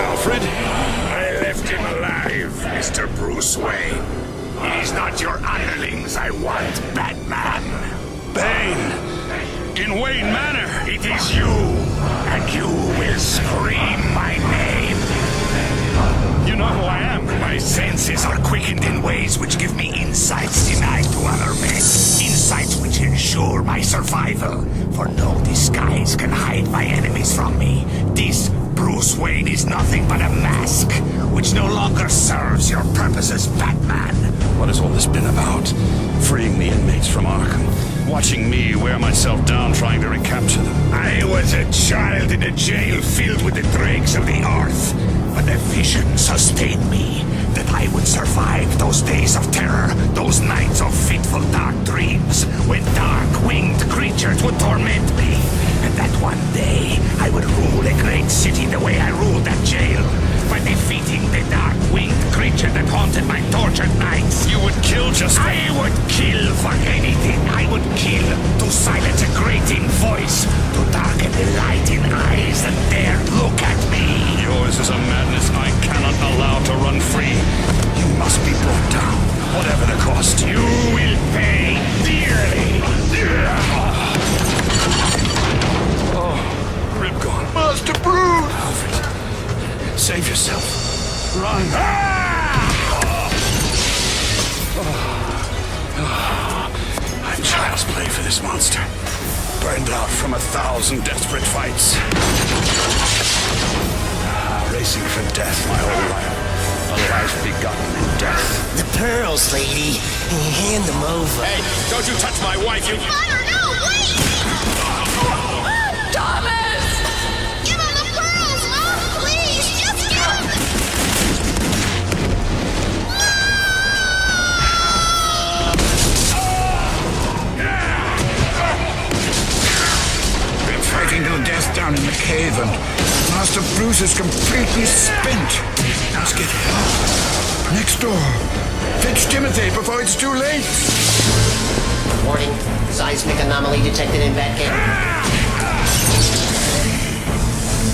Alfred? I left him alive, Mr. Bruce Wayne. He's not your underlings I want, Batman. Bane! In Wayne Manor! It is you, and you will scream my name. You know who I am. My senses are quickened in ways which give me insights denied to other men. Insights which ensure my survival. For no disguise can hide my enemies from me. This Bruce Wayne is nothing but a mask, which no longer serves your purposes, Batman. What has all this been about? Freeing the inmates from Arkham. Watching me wear myself down trying to recapture them. I was a child in a jail filled with the dregs of the earth. But the vision sustained me, that I would survive those days of terror, those nights of fitful dark dreams, when dark winged creatures would torment me, and that one day I would rule a great city the way I ruled that jail, by defeating the dark winged creature that haunted my tortured nights. You would kill just... I would kill for anything. I would kill to silence a grating voice, to darken the light in eyes that dare look at me. Yours is a madness I cannot allow to run free. You must be brought down, whatever the cost. You will pay dearly. Oh, rib gone. Master Bruce! Alfred, save yourself. Run. I'm child's play for this monster. Burned out from 1,000 desperate fights. Racing for death my whole life. A life begotten in death. The pearls, lady. Hand them over. Hey, don't you touch my wife, you... Father, no, wait! Thomas! Give him the pearls, Mom! Please, just give him... Been fighting till death down in the cave, and Master Bruce is completely spent. Let's get help. Next door. Fetch Timothy before it's too late. Warning. Seismic anomaly detected in Batcave.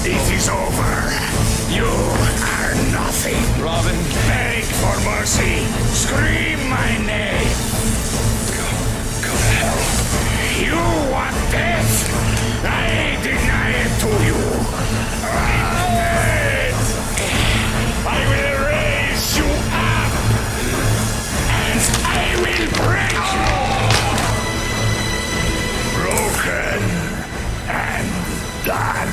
It is over. You are nothing. Robin. Beg for mercy. Scream my name. Go to hell. You want death? I deny it to you. I will raise you up, and I will break you. Broken and done.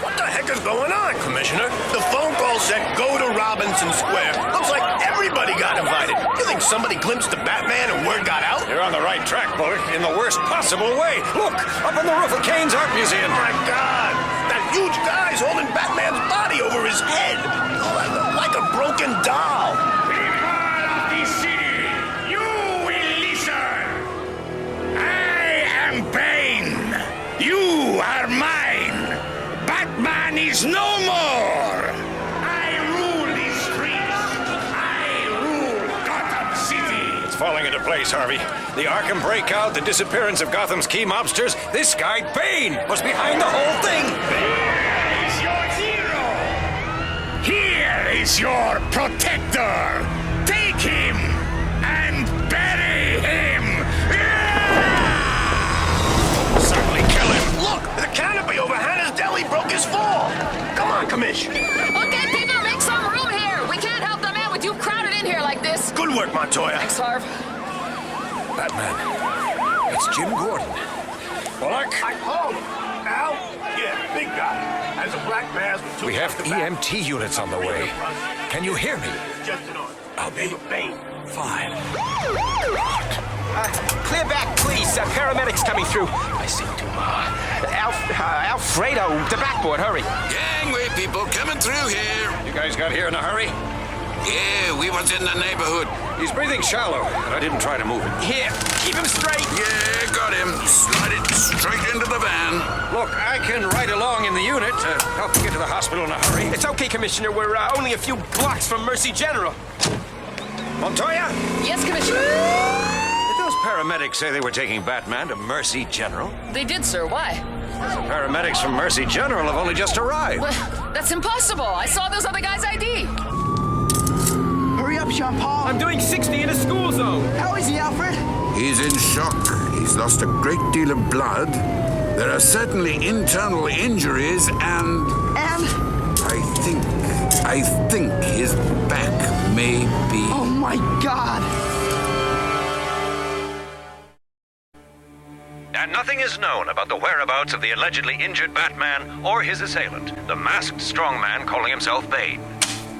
What the heck is going on, Commissioner? The phone call said go to Robinson Square. Looks like every Everybody got invited. You think somebody glimpsed the Batman and word got out? You're on the right track, Bullet, in the worst possible way. Look, up on the roof of Kane's Art Museum. Oh, my God. That huge guy's holding Batman's body over his head. Like a broken doll. People of the city, you will listen. I am Bane. You are mine. Batman is no more. I rule these streets. I rule Gotham City. It's falling into place, Harvey. The Arkham breakout, the disappearance of Gotham's key mobsters. This guy, Bane, was behind the whole thing. Here is your hero. Here is your protector. Take him and bury him. Certainly kill him. Look, the canopy over Hannah's deli broke his fall. Come on, Commish. Okay, people, make some room here. We can't help the man with you crowded in here like this. Good work, Montoya. Thanks, Harv. Batman, it's Jim Gordon. Bullock? Oh, Al? Yeah, big guy. Has a black mask with two... We have EMT units on the way. Can you hear me? Just an order. I'll be Bane. fine. Clear back, please. Paramedics coming through. I see Dumas. Alfredo, the backboard, hurry. Gangway people coming through here. You guys got here in a hurry? Yeah, we was in the neighborhood. He's breathing shallow, and I didn't try to move him. Here, keep him straight. Yeah, got him. Slide it straight into the van. Look, I can ride along in the unit to help you get to the hospital in a hurry. It's okay, Commissioner. We're only a few blocks from Mercy General. Montoya? Yes, Commissioner. Did those paramedics say they were taking Batman to Mercy General? They did, sir. Why? The paramedics from Mercy General have only just arrived. Well, that's impossible. I saw those other guys' ID. Hurry up, Jean-Paul. I'm doing 60 in a school zone. How is he, Alfred? He's in shock. He's lost a great deal of blood. There are certainly internal injuries, and I think his back may be... Oh, my God. And nothing is known about the whereabouts of the allegedly injured Batman or his assailant, the masked strongman calling himself Bane.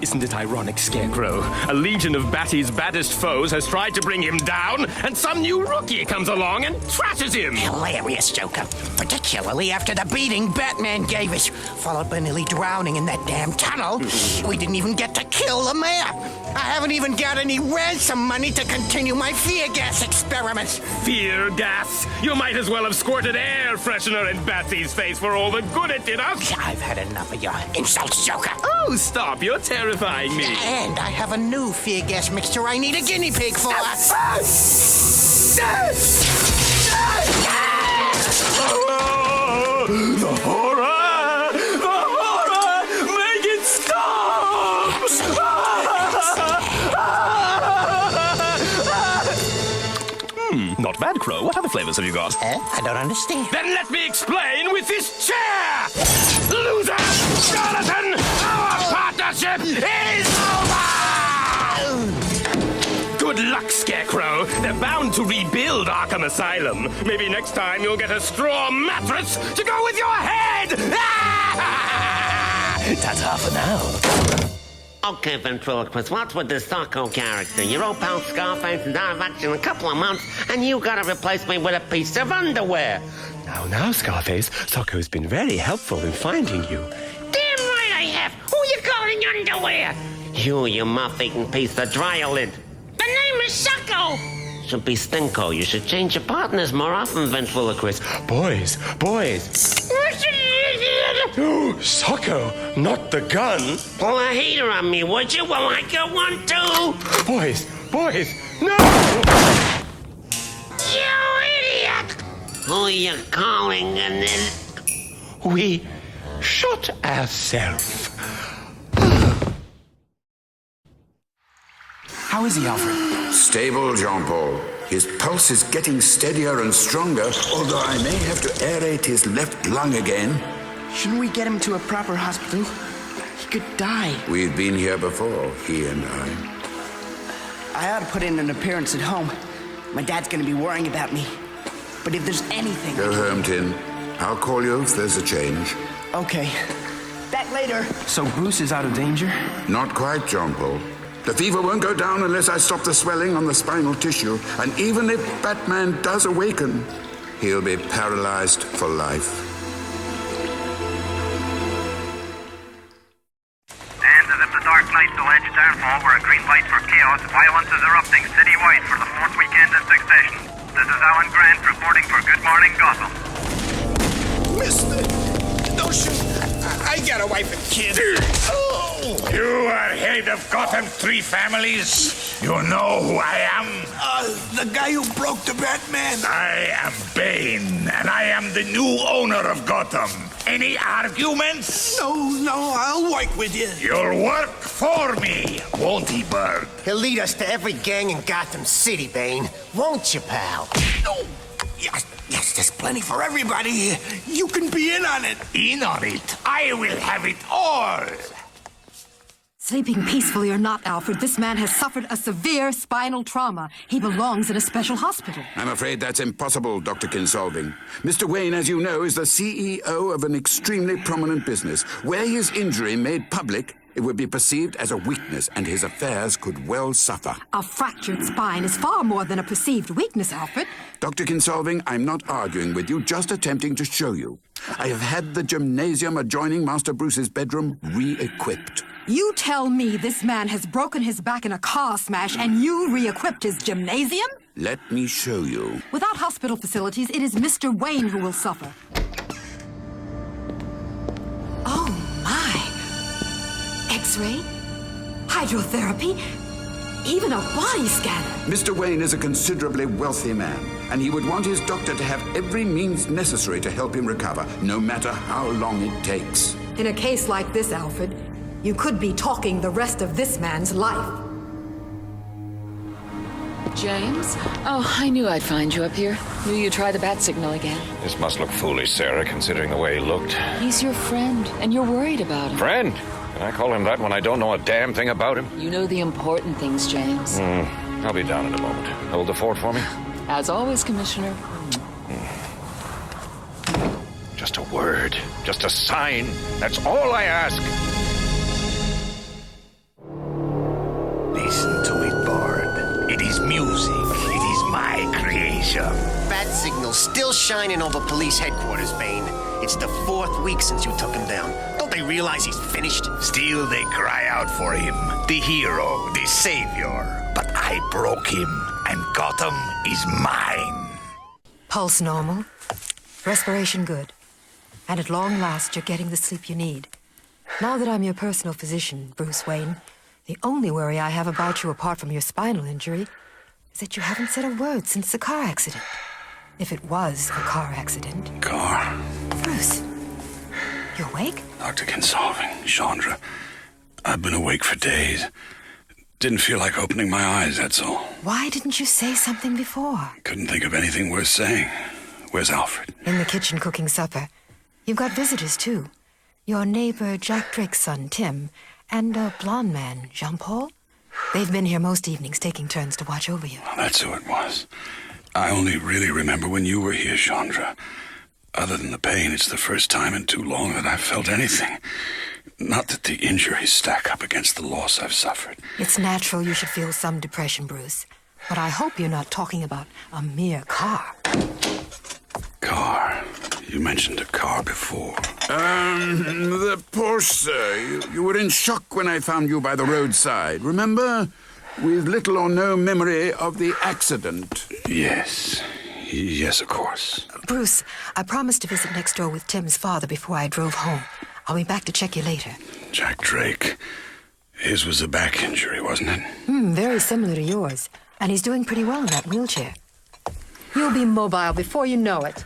Isn't it ironic, Scarecrow? A legion of Batty's baddest foes has tried to bring him down, and some new rookie comes along and trashes him. Hilarious, Joker. Particularly after the beating Batman gave us, followed by nearly drowning in that damn tunnel. We didn't even get to kill the mayor. I haven't even got any ransom money to continue my fear gas experiments. Fear gas? You might as well have squirted air freshener in Batsy's face for all the good it did us. I've had enough of your insults, Joker. Oh, stop. You're terrifying me. And I have a new fear gas mixture I need a guinea pig for. The horror! The horror! Make it stop! Not bad, Crow. What other flavors have you got? I don't understand. Then let me explain with this chair! Loser! Jonathan! Our partnership is over! Good luck, Scarecrow. They're bound to rebuild Arkham Asylum. Maybe next time you'll get a straw mattress to go with your head! Ta-ta for now. Okay, ventriloquist, what's with this Socko character? Your old pal Scarface is out of action in a couple of months, and you gotta replace me with a piece of underwear. Now, Scarface, Socko's been very helpful in finding you. Damn right I have! Who you calling underwear? You muff-eating piece of dryer-lint. The name is Socko! Should be Stinko. You should change your partners more often, ventriloquist. Boys! Socko, not the gun. Pull a heater on me, would you? Well, I got one, too. Boys, no! You idiot! Who you calling and then... We shot ourselves. How is he, Alfred? Stable, Jean-Paul. His pulse is getting steadier and stronger, although I may have to aerate his left lung again. Shouldn't we get him to a proper hospital? He could die. We've been here before, he and I. I ought to put in an appearance at home. My dad's gonna be worrying about me. But if there's anything... Go home, Tin. I'll call you if there's a change. Okay. Back later. So Bruce is out of danger? Not quite, Jean-Paul. The fever won't go down unless I stop the swelling on the spinal tissue. And even if Batman does awaken, he'll be paralyzed for life. And as if the Dark Knight's alleged downfall were a green light for chaos, violence is erupting citywide for the fourth weekend in succession. This is Alan Grant reporting for Good Morning Gotham. Mister, don't shoot. I got a wife and kids. Oh! You are head of Gotham's 3 families. You know who I am? The guy who broke the Batman. I am Bane, and I am the new owner of Gotham. Any arguments? No, I'll work with you. You'll work for me, won't he, Bird? He'll lead us to every gang in Gotham City, Bane. Won't you, pal? Oh, yes, there's plenty for everybody here. You can be in on it. In on it? I will have it all. Sleeping peacefully or not, Alfred, this man has suffered a severe spinal trauma. He belongs in a special hospital. I'm afraid that's impossible, Dr. Kinsolving. Mr. Wayne, as you know, is the CEO of an extremely prominent business. Were his injury made public, it would be perceived as a weakness, and his affairs could well suffer. A fractured spine is far more than a perceived weakness, Alfred. Dr. Kinsolving, I'm not arguing with you, just attempting to show you. I have had the gymnasium adjoining Master Bruce's bedroom re-equipped. You tell me this man has broken his back in a car smash and you re-equipped his gymnasium? Let me show you. Without hospital facilities, it is Mr. Wayne who will suffer. Oh, my. X-ray? Hydrotherapy? Even a body scanner? Mr. Wayne is a considerably wealthy man, and he would want his doctor to have every means necessary to help him recover, no matter how long it takes. In a case like this, Alfred, you could be talking the rest of this man's life. James? Oh, I knew I'd find you up here. Knew you'd try the bat signal again. This must look foolish, Sarah, considering the way he looked. He's your friend, and you're worried about him. Friend? Can I call him that when I don't know a damn thing about him? You know the important things, James. I'll be down in a moment. Hold the fort for me? As always, Commissioner. Just a word. Just a sign. That's all I ask. Listen to it, Bard. It is music. It is my creation. Bat signal's still shining over police headquarters, Bane. It's the 4th week since you took him down. Don't they realize he's finished? Still they cry out for him. The hero, the savior. But I broke him, and Gotham is mine. Pulse normal. Respiration good. And at long last, you're getting the sleep you need. Now that I'm your personal physician, Bruce Wayne, the only worry I have about you apart from your spinal injury is that you haven't said a word since the car accident. If it was a car accident. Car. Bruce, you awake? Dr. Kinsolving, Chandra. I've been awake for days. Didn't feel like opening my eyes, that's all. Why didn't you say something before? Couldn't think of anything worth saying. Where's Alfred? In the kitchen cooking supper. You've got visitors, too. Your neighbor, Jack Drake's son, Tim, and a blonde man, Jean-Paul. They've been here most evenings, taking turns to watch over you. Well, that's who it was. I only really remember when you were here, Chandra. Other than the pain, it's the first time in too long that I've felt anything. Not that the injuries stack up against the loss I've suffered. It's natural you should feel some depression, Bruce. But I hope you're not talking about a mere car. Car? You mentioned a car before. The Porsche, sir. You were in shock when I found you by the roadside, remember? With little or no memory of the accident. Yes. Yes, of course. Bruce, I promised to visit next door with Tim's father before I drove home. I'll be back to check you later. Jack Drake. His was a back injury, wasn't it? Very similar to yours. And he's doing pretty well in that wheelchair. You'll be mobile before you know it.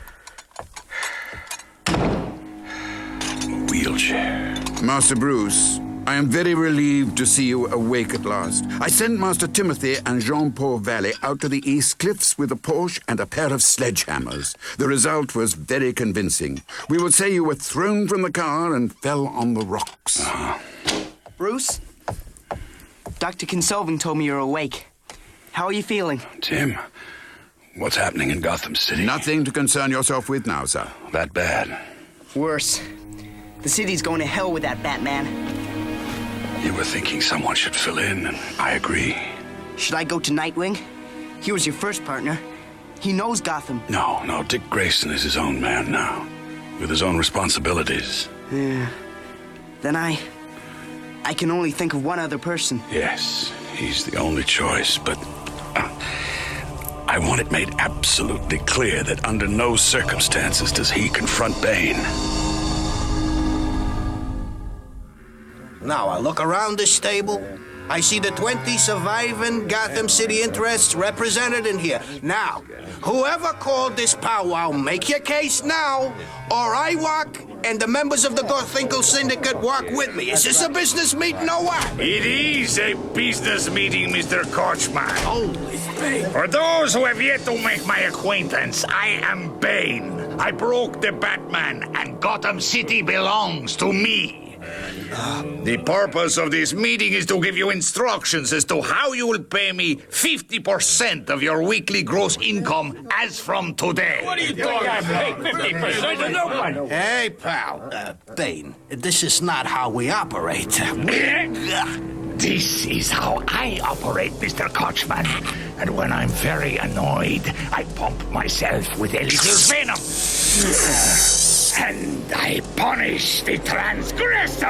Wheelchair. Master Bruce, I am very relieved to see you awake at last. I sent Master Timothy and Jean-Paul Valley out to the East Cliffs with a Porsche and a pair of sledgehammers. The result was very convincing. We would say you were thrown from the car and fell on the rocks. Bruce? Dr. Kinsolving told me you're awake. How are you feeling? Tim, what's happening in Gotham City? Nothing to concern yourself with now, sir. That bad? Worse. The city's going to hell with that Batman. You were thinking someone should fill in, and I agree. Should I go to Nightwing? He was your first partner. He knows Gotham. No, Dick Grayson is his own man now, with his own responsibilities. Yeah. Then I can only think of one other person. Yes, he's the only choice, but I want it made absolutely clear that under no circumstances does he confront Bane. Now, I look around this stable. I see the 20 surviving Gotham City interests represented in here. Now, whoever called this powwow, make your case now, or I walk and the members of the Gorthinkle Syndicate walk with me. Is this a business meeting or what? It is a business meeting, Mr. Kochman. Holy Bane. For those who have yet to make my acquaintance, I am Bane. I broke the Batman, and Gotham City belongs to me. The purpose of this meeting is to give you instructions as to how you will pay me 50% of your weekly gross income as from today. What are you talking about? 50% to nobody. Hey, pal. Bane, this is not how we operate. This is how I operate, Mr. Kochman. And when I'm very annoyed, I pump myself with a little venom. And I punish the transgressor.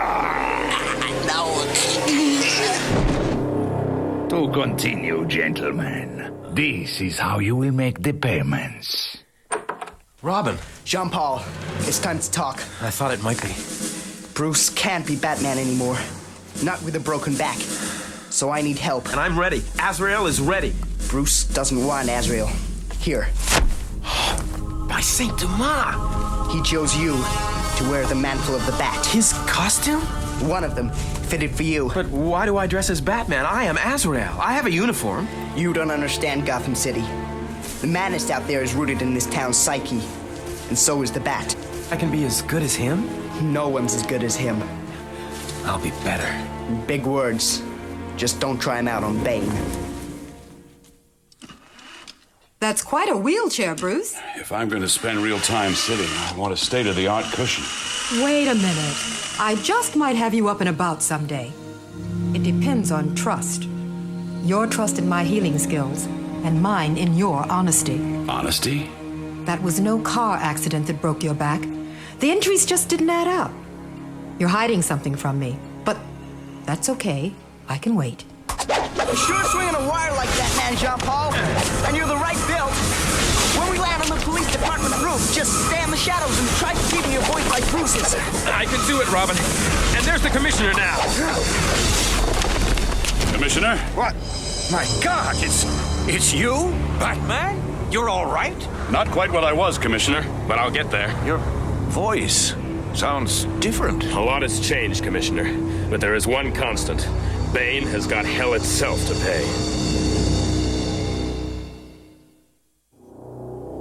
To continue, gentlemen, this is how you will make the payments. Robin. Jean-Paul, it's time to talk. I thought it might be. Bruce can't be Batman anymore. Not with a broken back. So I need help. And I'm ready. Azrael is ready. Bruce doesn't want Azrael. Here. By Saint Dumas! He chose you to wear the mantle of the Bat. His costume? One of them fitted for you. But why do I dress as Batman? I am Azrael. I have a uniform. You don't understand Gotham City. The madness out there is rooted in this town's psyche. And so is the Bat. I can be as good as him? No one's as good as him. I'll be better. Big words. Just don't try him out on Bane. That's quite a wheelchair, Bruce. If I'm going to spend real time sitting, I want a state-of-the-art cushion. Wait a minute. I just might have you up and about someday. It depends on trust. Your trust in my healing skills, and mine in your honesty. Honesty? That was no car accident that broke your back. The injuries just didn't add up. You're hiding something from me, but that's okay. I can wait. Sure swinging a wire like that, man, Jean-Paul. And you're the right build. When we land on the police department roof, just stay in the shadows and try keeping your voice like Bruce's. I can do it, Robin. And there's the commissioner now. Commissioner? What? My God, it's you, Batman? You're all right? Not quite what I was, Commissioner, but I'll get there. Your voice sounds different. A lot has changed, Commissioner, but there is one constant. Bane has got hell itself to pay.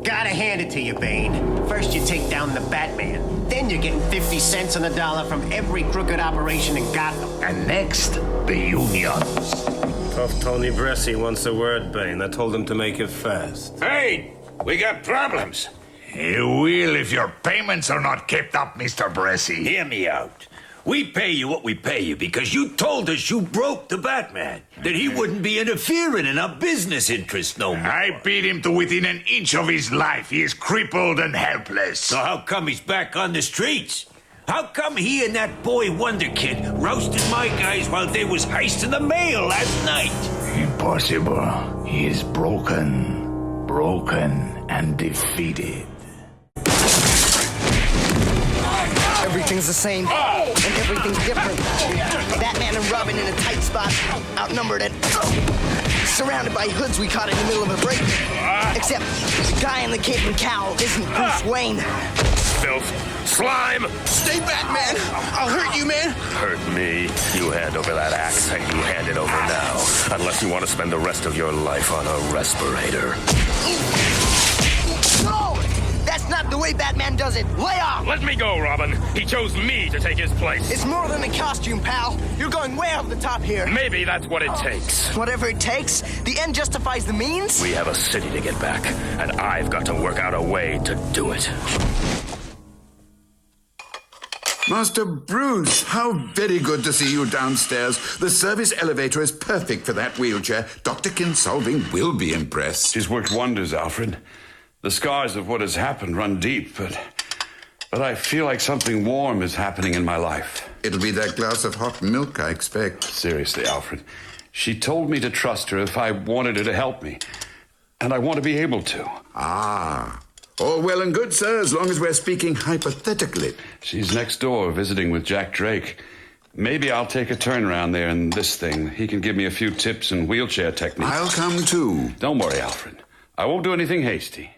Gotta hand it to you, Bane. First you take down the Batman. Then you're getting 50 cents on the dollar from every crooked operation in Gotham. And next, the unions. Tough Tony Bresci wants a word, Bane. I told him to make it fast. Hey, we got problems. You will if your payments are not kept up, Mr. Bresci. Hear me out. We pay you what we pay you because you told us you broke the Batman, that he wouldn't be interfering in our business interests no more. I beat him to within an inch of his life. He is crippled and helpless. So how come he's back on the streets? How come he and that boy Wonder Kid roasted my guys while they was heisting the mail last night? Impossible. He is broken and defeated. Everything's the same, and everything's different. Batman and Robin in a tight spot, outnumbered and surrounded by hoods we caught in the middle of a break. Except the guy in the cape and cowl isn't Bruce Wayne. Filth. Slime! Stay back, man. I'll hurt you, man. Hurt me. You hand over that axe, and you hand it over now. Unless you want to spend the rest of your life on a respirator. No! That's not the way Batman does it. Lay off! Let me go, Robin. He chose me to take his place. It's more than a costume, pal. You're going way off the top here. Maybe that's what it takes. Whatever it takes, the end justifies the means? We have a city to get back, and I've got to work out a way to do it. Master Bruce, how very good to see you downstairs. The service elevator is perfect for that wheelchair. Dr. Kinsolving will be impressed. She's worked wonders, Alfred. The scars of what has happened run deep, but I feel like something warm is happening in my life. It'll be that glass of hot milk, I expect. Seriously, Alfred. She told me to trust her if I wanted her to help me. And I want to be able to. Ah. All well and good, sir, as long as we're speaking hypothetically. She's next door visiting with Jack Drake. Maybe I'll take a turn around there in this thing. He can give me a few tips and wheelchair techniques. I'll come too. Don't worry, Alfred. I won't do anything hasty.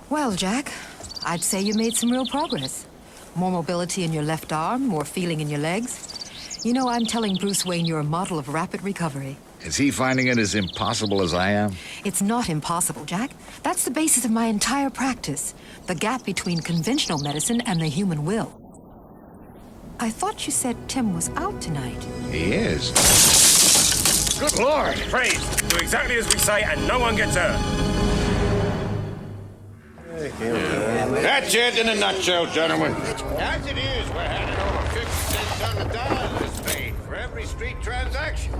Well, Jack, I'd say you made some real progress. More mobility in your left arm, more feeling in your legs. You know, I'm telling Bruce Wayne you're a model of rapid recovery. Is he finding it as impossible as I am? It's not impossible, Jack. That's the basis of my entire practice. The gap between conventional medicine and the human will. I thought you said Tim was out tonight. He is. Good Lord! Praise! Do exactly as we say and no one gets hurt. That's it in a nutshell, gentlemen. As it is, we're handing over 50 cents on the dollar this Bane for every street transaction.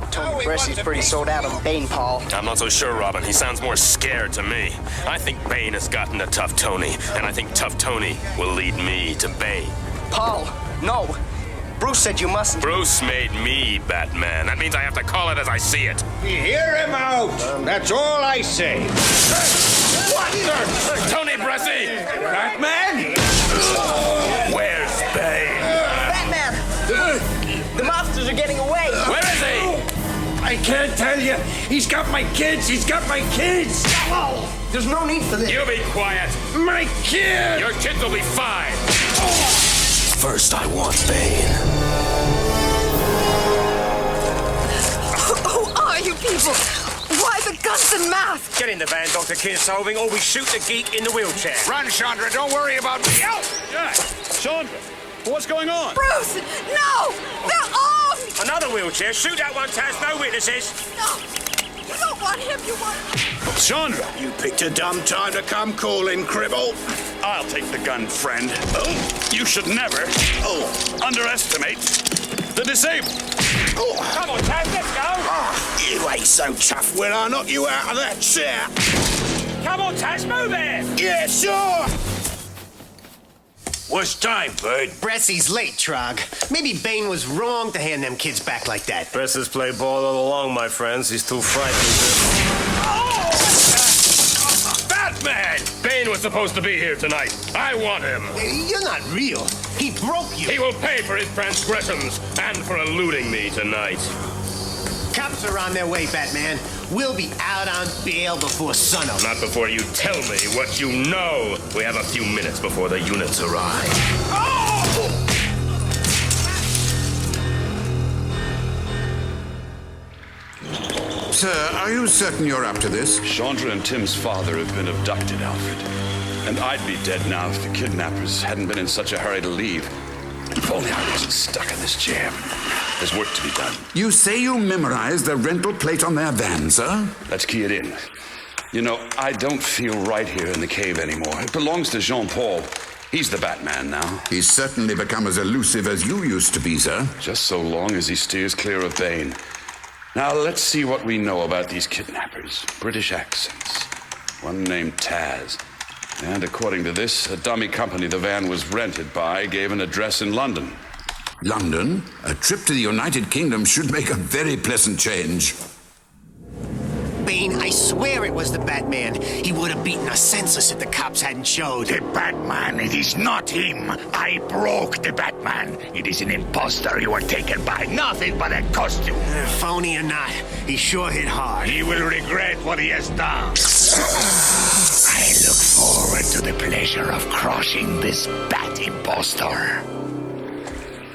Tony Bressy's pretty sold out on Bane, Paul. I'm not so sure, Robin. He sounds more scared to me. I think Bane has gotten to Tough Tony, and I think Tough Tony will lead me to Bane. Paul, no. Bruce said you mustn't. Bruce made me Batman. That means I have to call it as I see it. You hear him out. That's all I say. What? Tony Bressy! Batman? Where's Bane? Batman! The monsters are getting away. Where is he? I can't tell you. He's got my kids. He's got my kids. Oh, there's no need for this. You be quiet. My kids! Your kids will be fine. First, I want Bane. Who are you people? Why the guns and masks? Get in the van, Dr. Kinsolving, or we shoot the geek in the wheelchair. Run, Chandra. Don't worry about me. Out! Jack! Chandra! What's going on? Bruce! No! They're armed! Another wheelchair. Shoot that one, Taz. No witnesses. No! You don't want him, you want... Chandra! You picked a dumb time to come calling, Cribble. I'll take the gun, friend. You should never underestimate the disabled. Come on, Taz, let's go. You ain't so tough when I knock you out of that chair. Come on, Taz, move it. Yeah, sure. What's time, Bird? Bressy's late, Trog. Maybe Bane was wrong to hand them kids back like that. Bressy's played ball all along, my friends. He's too frightened. Batman! Bane was supposed to be here tonight. I want him. You're not real. He broke you. He will pay for his transgressions and for eluding me tonight. Cops are on their way, Batman. We'll be out on bail before sunup. Not before you tell me what you know. We have a few minutes before the units arrive. Sir, are you certain you're up to this? Chandra and Tim's father have been abducted, Alfred. And I'd be dead now if the kidnappers hadn't been in such a hurry to leave. If only I wasn't stuck in this jam. There's work to be done. You say you memorized the rental plate on their van, sir? Let's key it in. You know, I don't feel right here in the cave anymore. It belongs to Jean-Paul. He's the Batman now. He's certainly become as elusive as you used to be, sir. Just so long as he steers clear of Bane. Now, let's see what we know about these kidnappers. British accents. One named Taz. And according to this, a dummy company the van was rented by gave an address in London. London? A trip to the United Kingdom should make a very pleasant change. Bane, I swear it was the Batman. He would have beaten a census if the cops hadn't showed. The Batman, it is not him. I broke the Batman. It is an imposter. You were taken by nothing but a costume. Phony or not, he sure hit hard. He will regret what he has done. I look forward to the pleasure of crushing this bat imposter.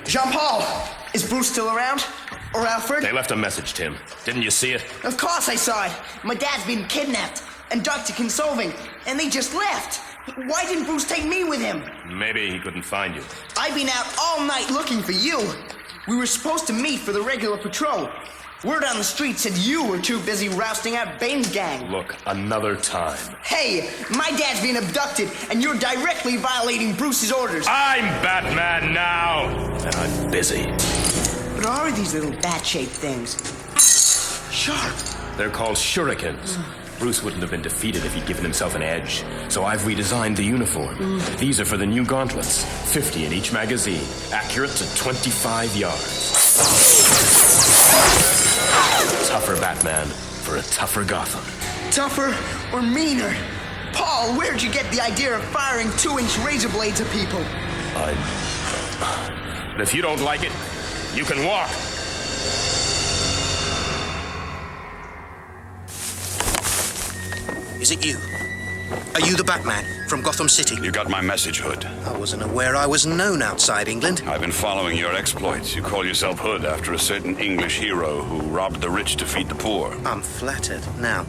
Jean-Paul, is Bruce still around? Or Alfred? They left a message, Tim. Didn't you see it? Of course I saw it. My dad's been kidnapped, and Dr. Kinsolving, and they just left. Why didn't Bruce take me with him? Maybe he couldn't find you. I've been out all night looking for you. We were supposed to meet for the regular patrol. Word on the street said you were too busy rousting out Bane's gang. Look, another time. Hey, my dad's being abducted, and you're directly violating Bruce's orders. I'm Batman now, and I'm busy. What are these little bat-shaped things? Sharp. They're called shurikens. Bruce wouldn't have been defeated if he'd given himself an edge. So I've redesigned the uniform. These are for the new gauntlets. 50 in each magazine. Accurate to 25 yards. Tougher Batman for a tougher Gotham. Tougher or meaner? Paul, where'd you get the idea of firing 2-inch razor blades at people? But if you don't like it, you can walk. Is it you? Are you the Batman from Gotham City? You got my message, Hood. I wasn't aware I was known outside England. I've been following your exploits. You call yourself Hood after a certain English hero who robbed the rich to feed the poor. I'm flattered. Now,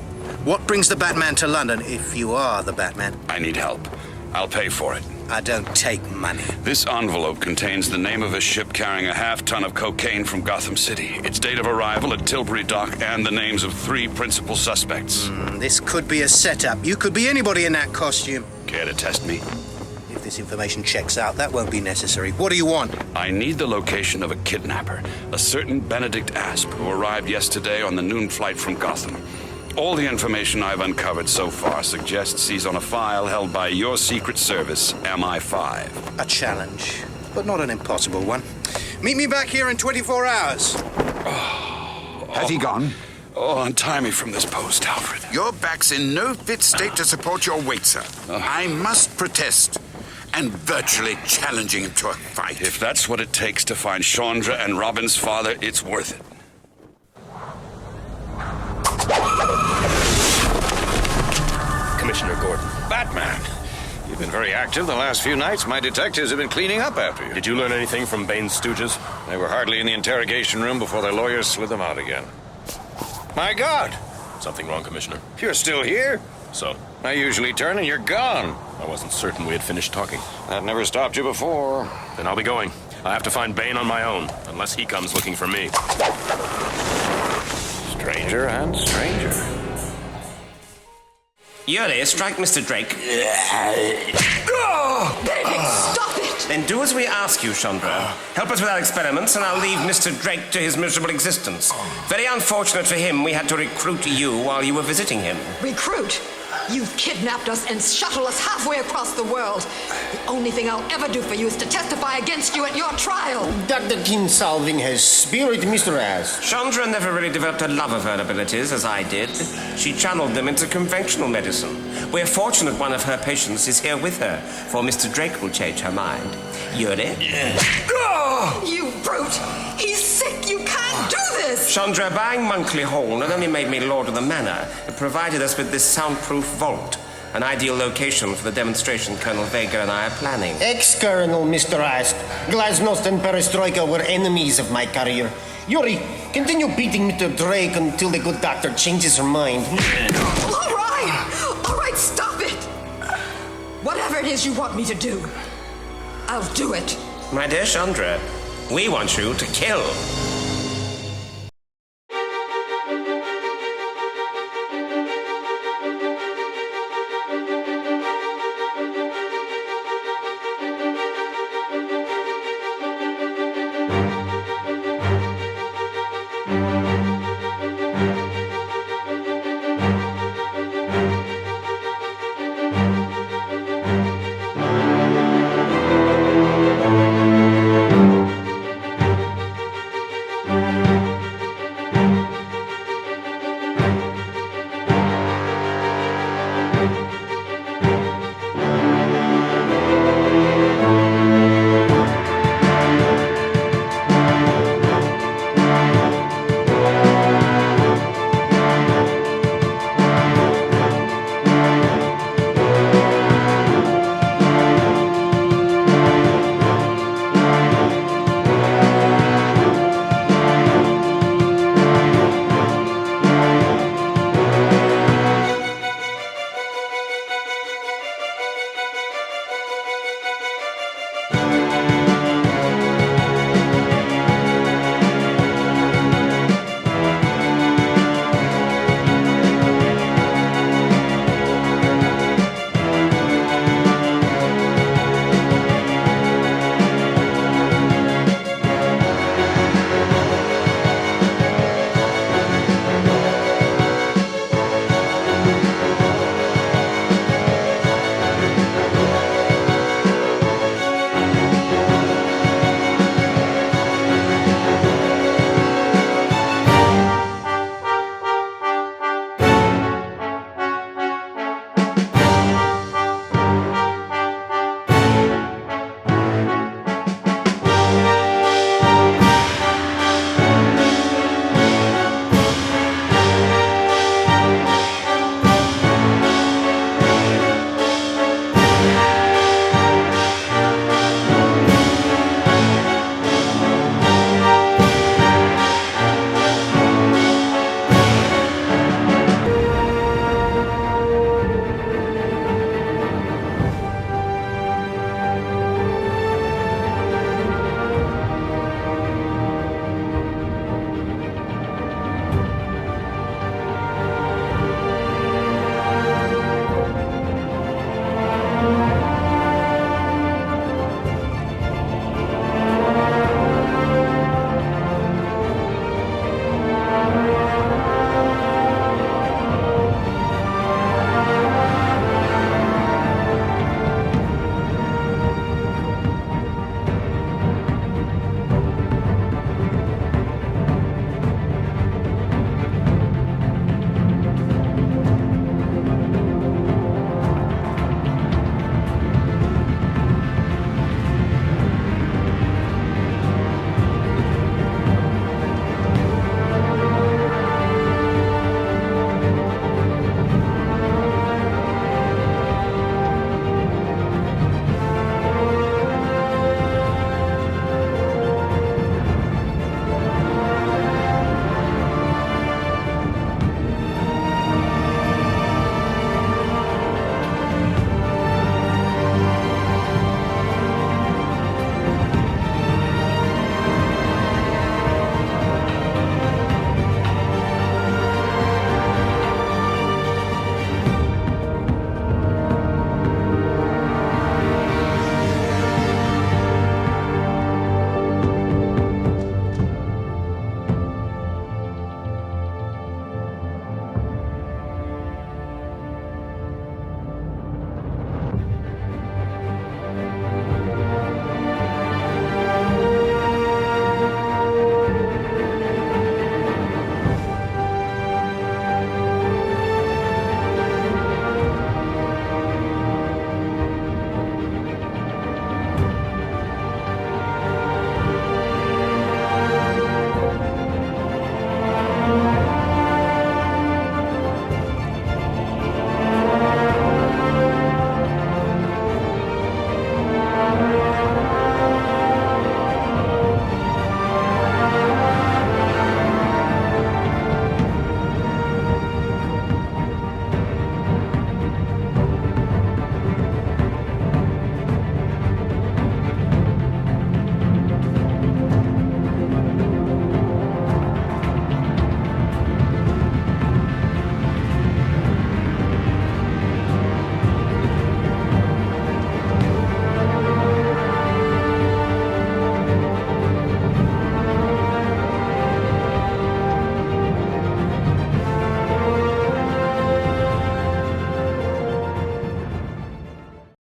what brings the Batman to London if you are the Batman? I need help. I'll pay for it. I don't take money. This envelope contains the name of a ship carrying a half-ton of cocaine from Gotham City, its date of arrival at Tilbury Dock, and the names of 3 principal suspects. This could be a setup. You could be anybody in that costume. Care to test me? If this information checks out, that won't be necessary. What do you want? I need the location of a kidnapper, a certain Benedict Asp, who arrived yesterday on the noon flight from Gotham. All the information I've uncovered so far suggests he's on a file held by your Secret Service, MI5. A challenge, but not an impossible one. Meet me back here in 24 hours. Has he gone? Oh, untie me from this post, Alfred. Your back's in no fit state to support your weight, sir. I must protest. And virtually challenging him to a fight. If that's what it takes to find Chandra and Robin's father, it's worth it. Commissioner Gordon. Batman, you've been very active the last few nights. My detectives have been cleaning up after you. Did you learn anything from Bane's stooges? They were hardly in the interrogation room before their lawyers slid them out again. My God! Something wrong, Commissioner? You're still here? So? I usually turn and you're gone. I wasn't certain we had finished talking. That never stopped you before. Then I'll be going. I have to find Bane on my own, unless he comes looking for me. Stranger and stranger. Yuri, strike Mr. Drake. Benedict, stop it! Then do as we ask you, Chandra. Help us with our experiments, and I'll leave Mr. Drake to his miserable existence. Very unfortunate for him, we had to recruit you while you were visiting him. Recruit? You've kidnapped us and shuttled us halfway across the world. The only thing I'll ever do for you is to testify against you at your trial. Dr. Kinsolving has spirit, Mr. Ass. Chandra never really developed a love of her abilities, as I did. She channeled them into conventional medicine. We're fortunate one of her patients is here with her, for Mr. Drake will change her mind. Yuri? You brute! He's sick! You can't do this! Chandra, buying Monkley Hall not only made me lord of the manor, it provided us with this soundproof vault, an ideal location for the demonstration Colonel Vega and I are planning. Ex-Colonel, Mr. Ass. Glasnost and Perestroika were enemies of my career. Yuri, continue beating Mr. Drake until the good doctor changes her mind. All right! All right, stop it! Whatever it is you want me to do, I'll do it. My dear Chandra, we want you to kill.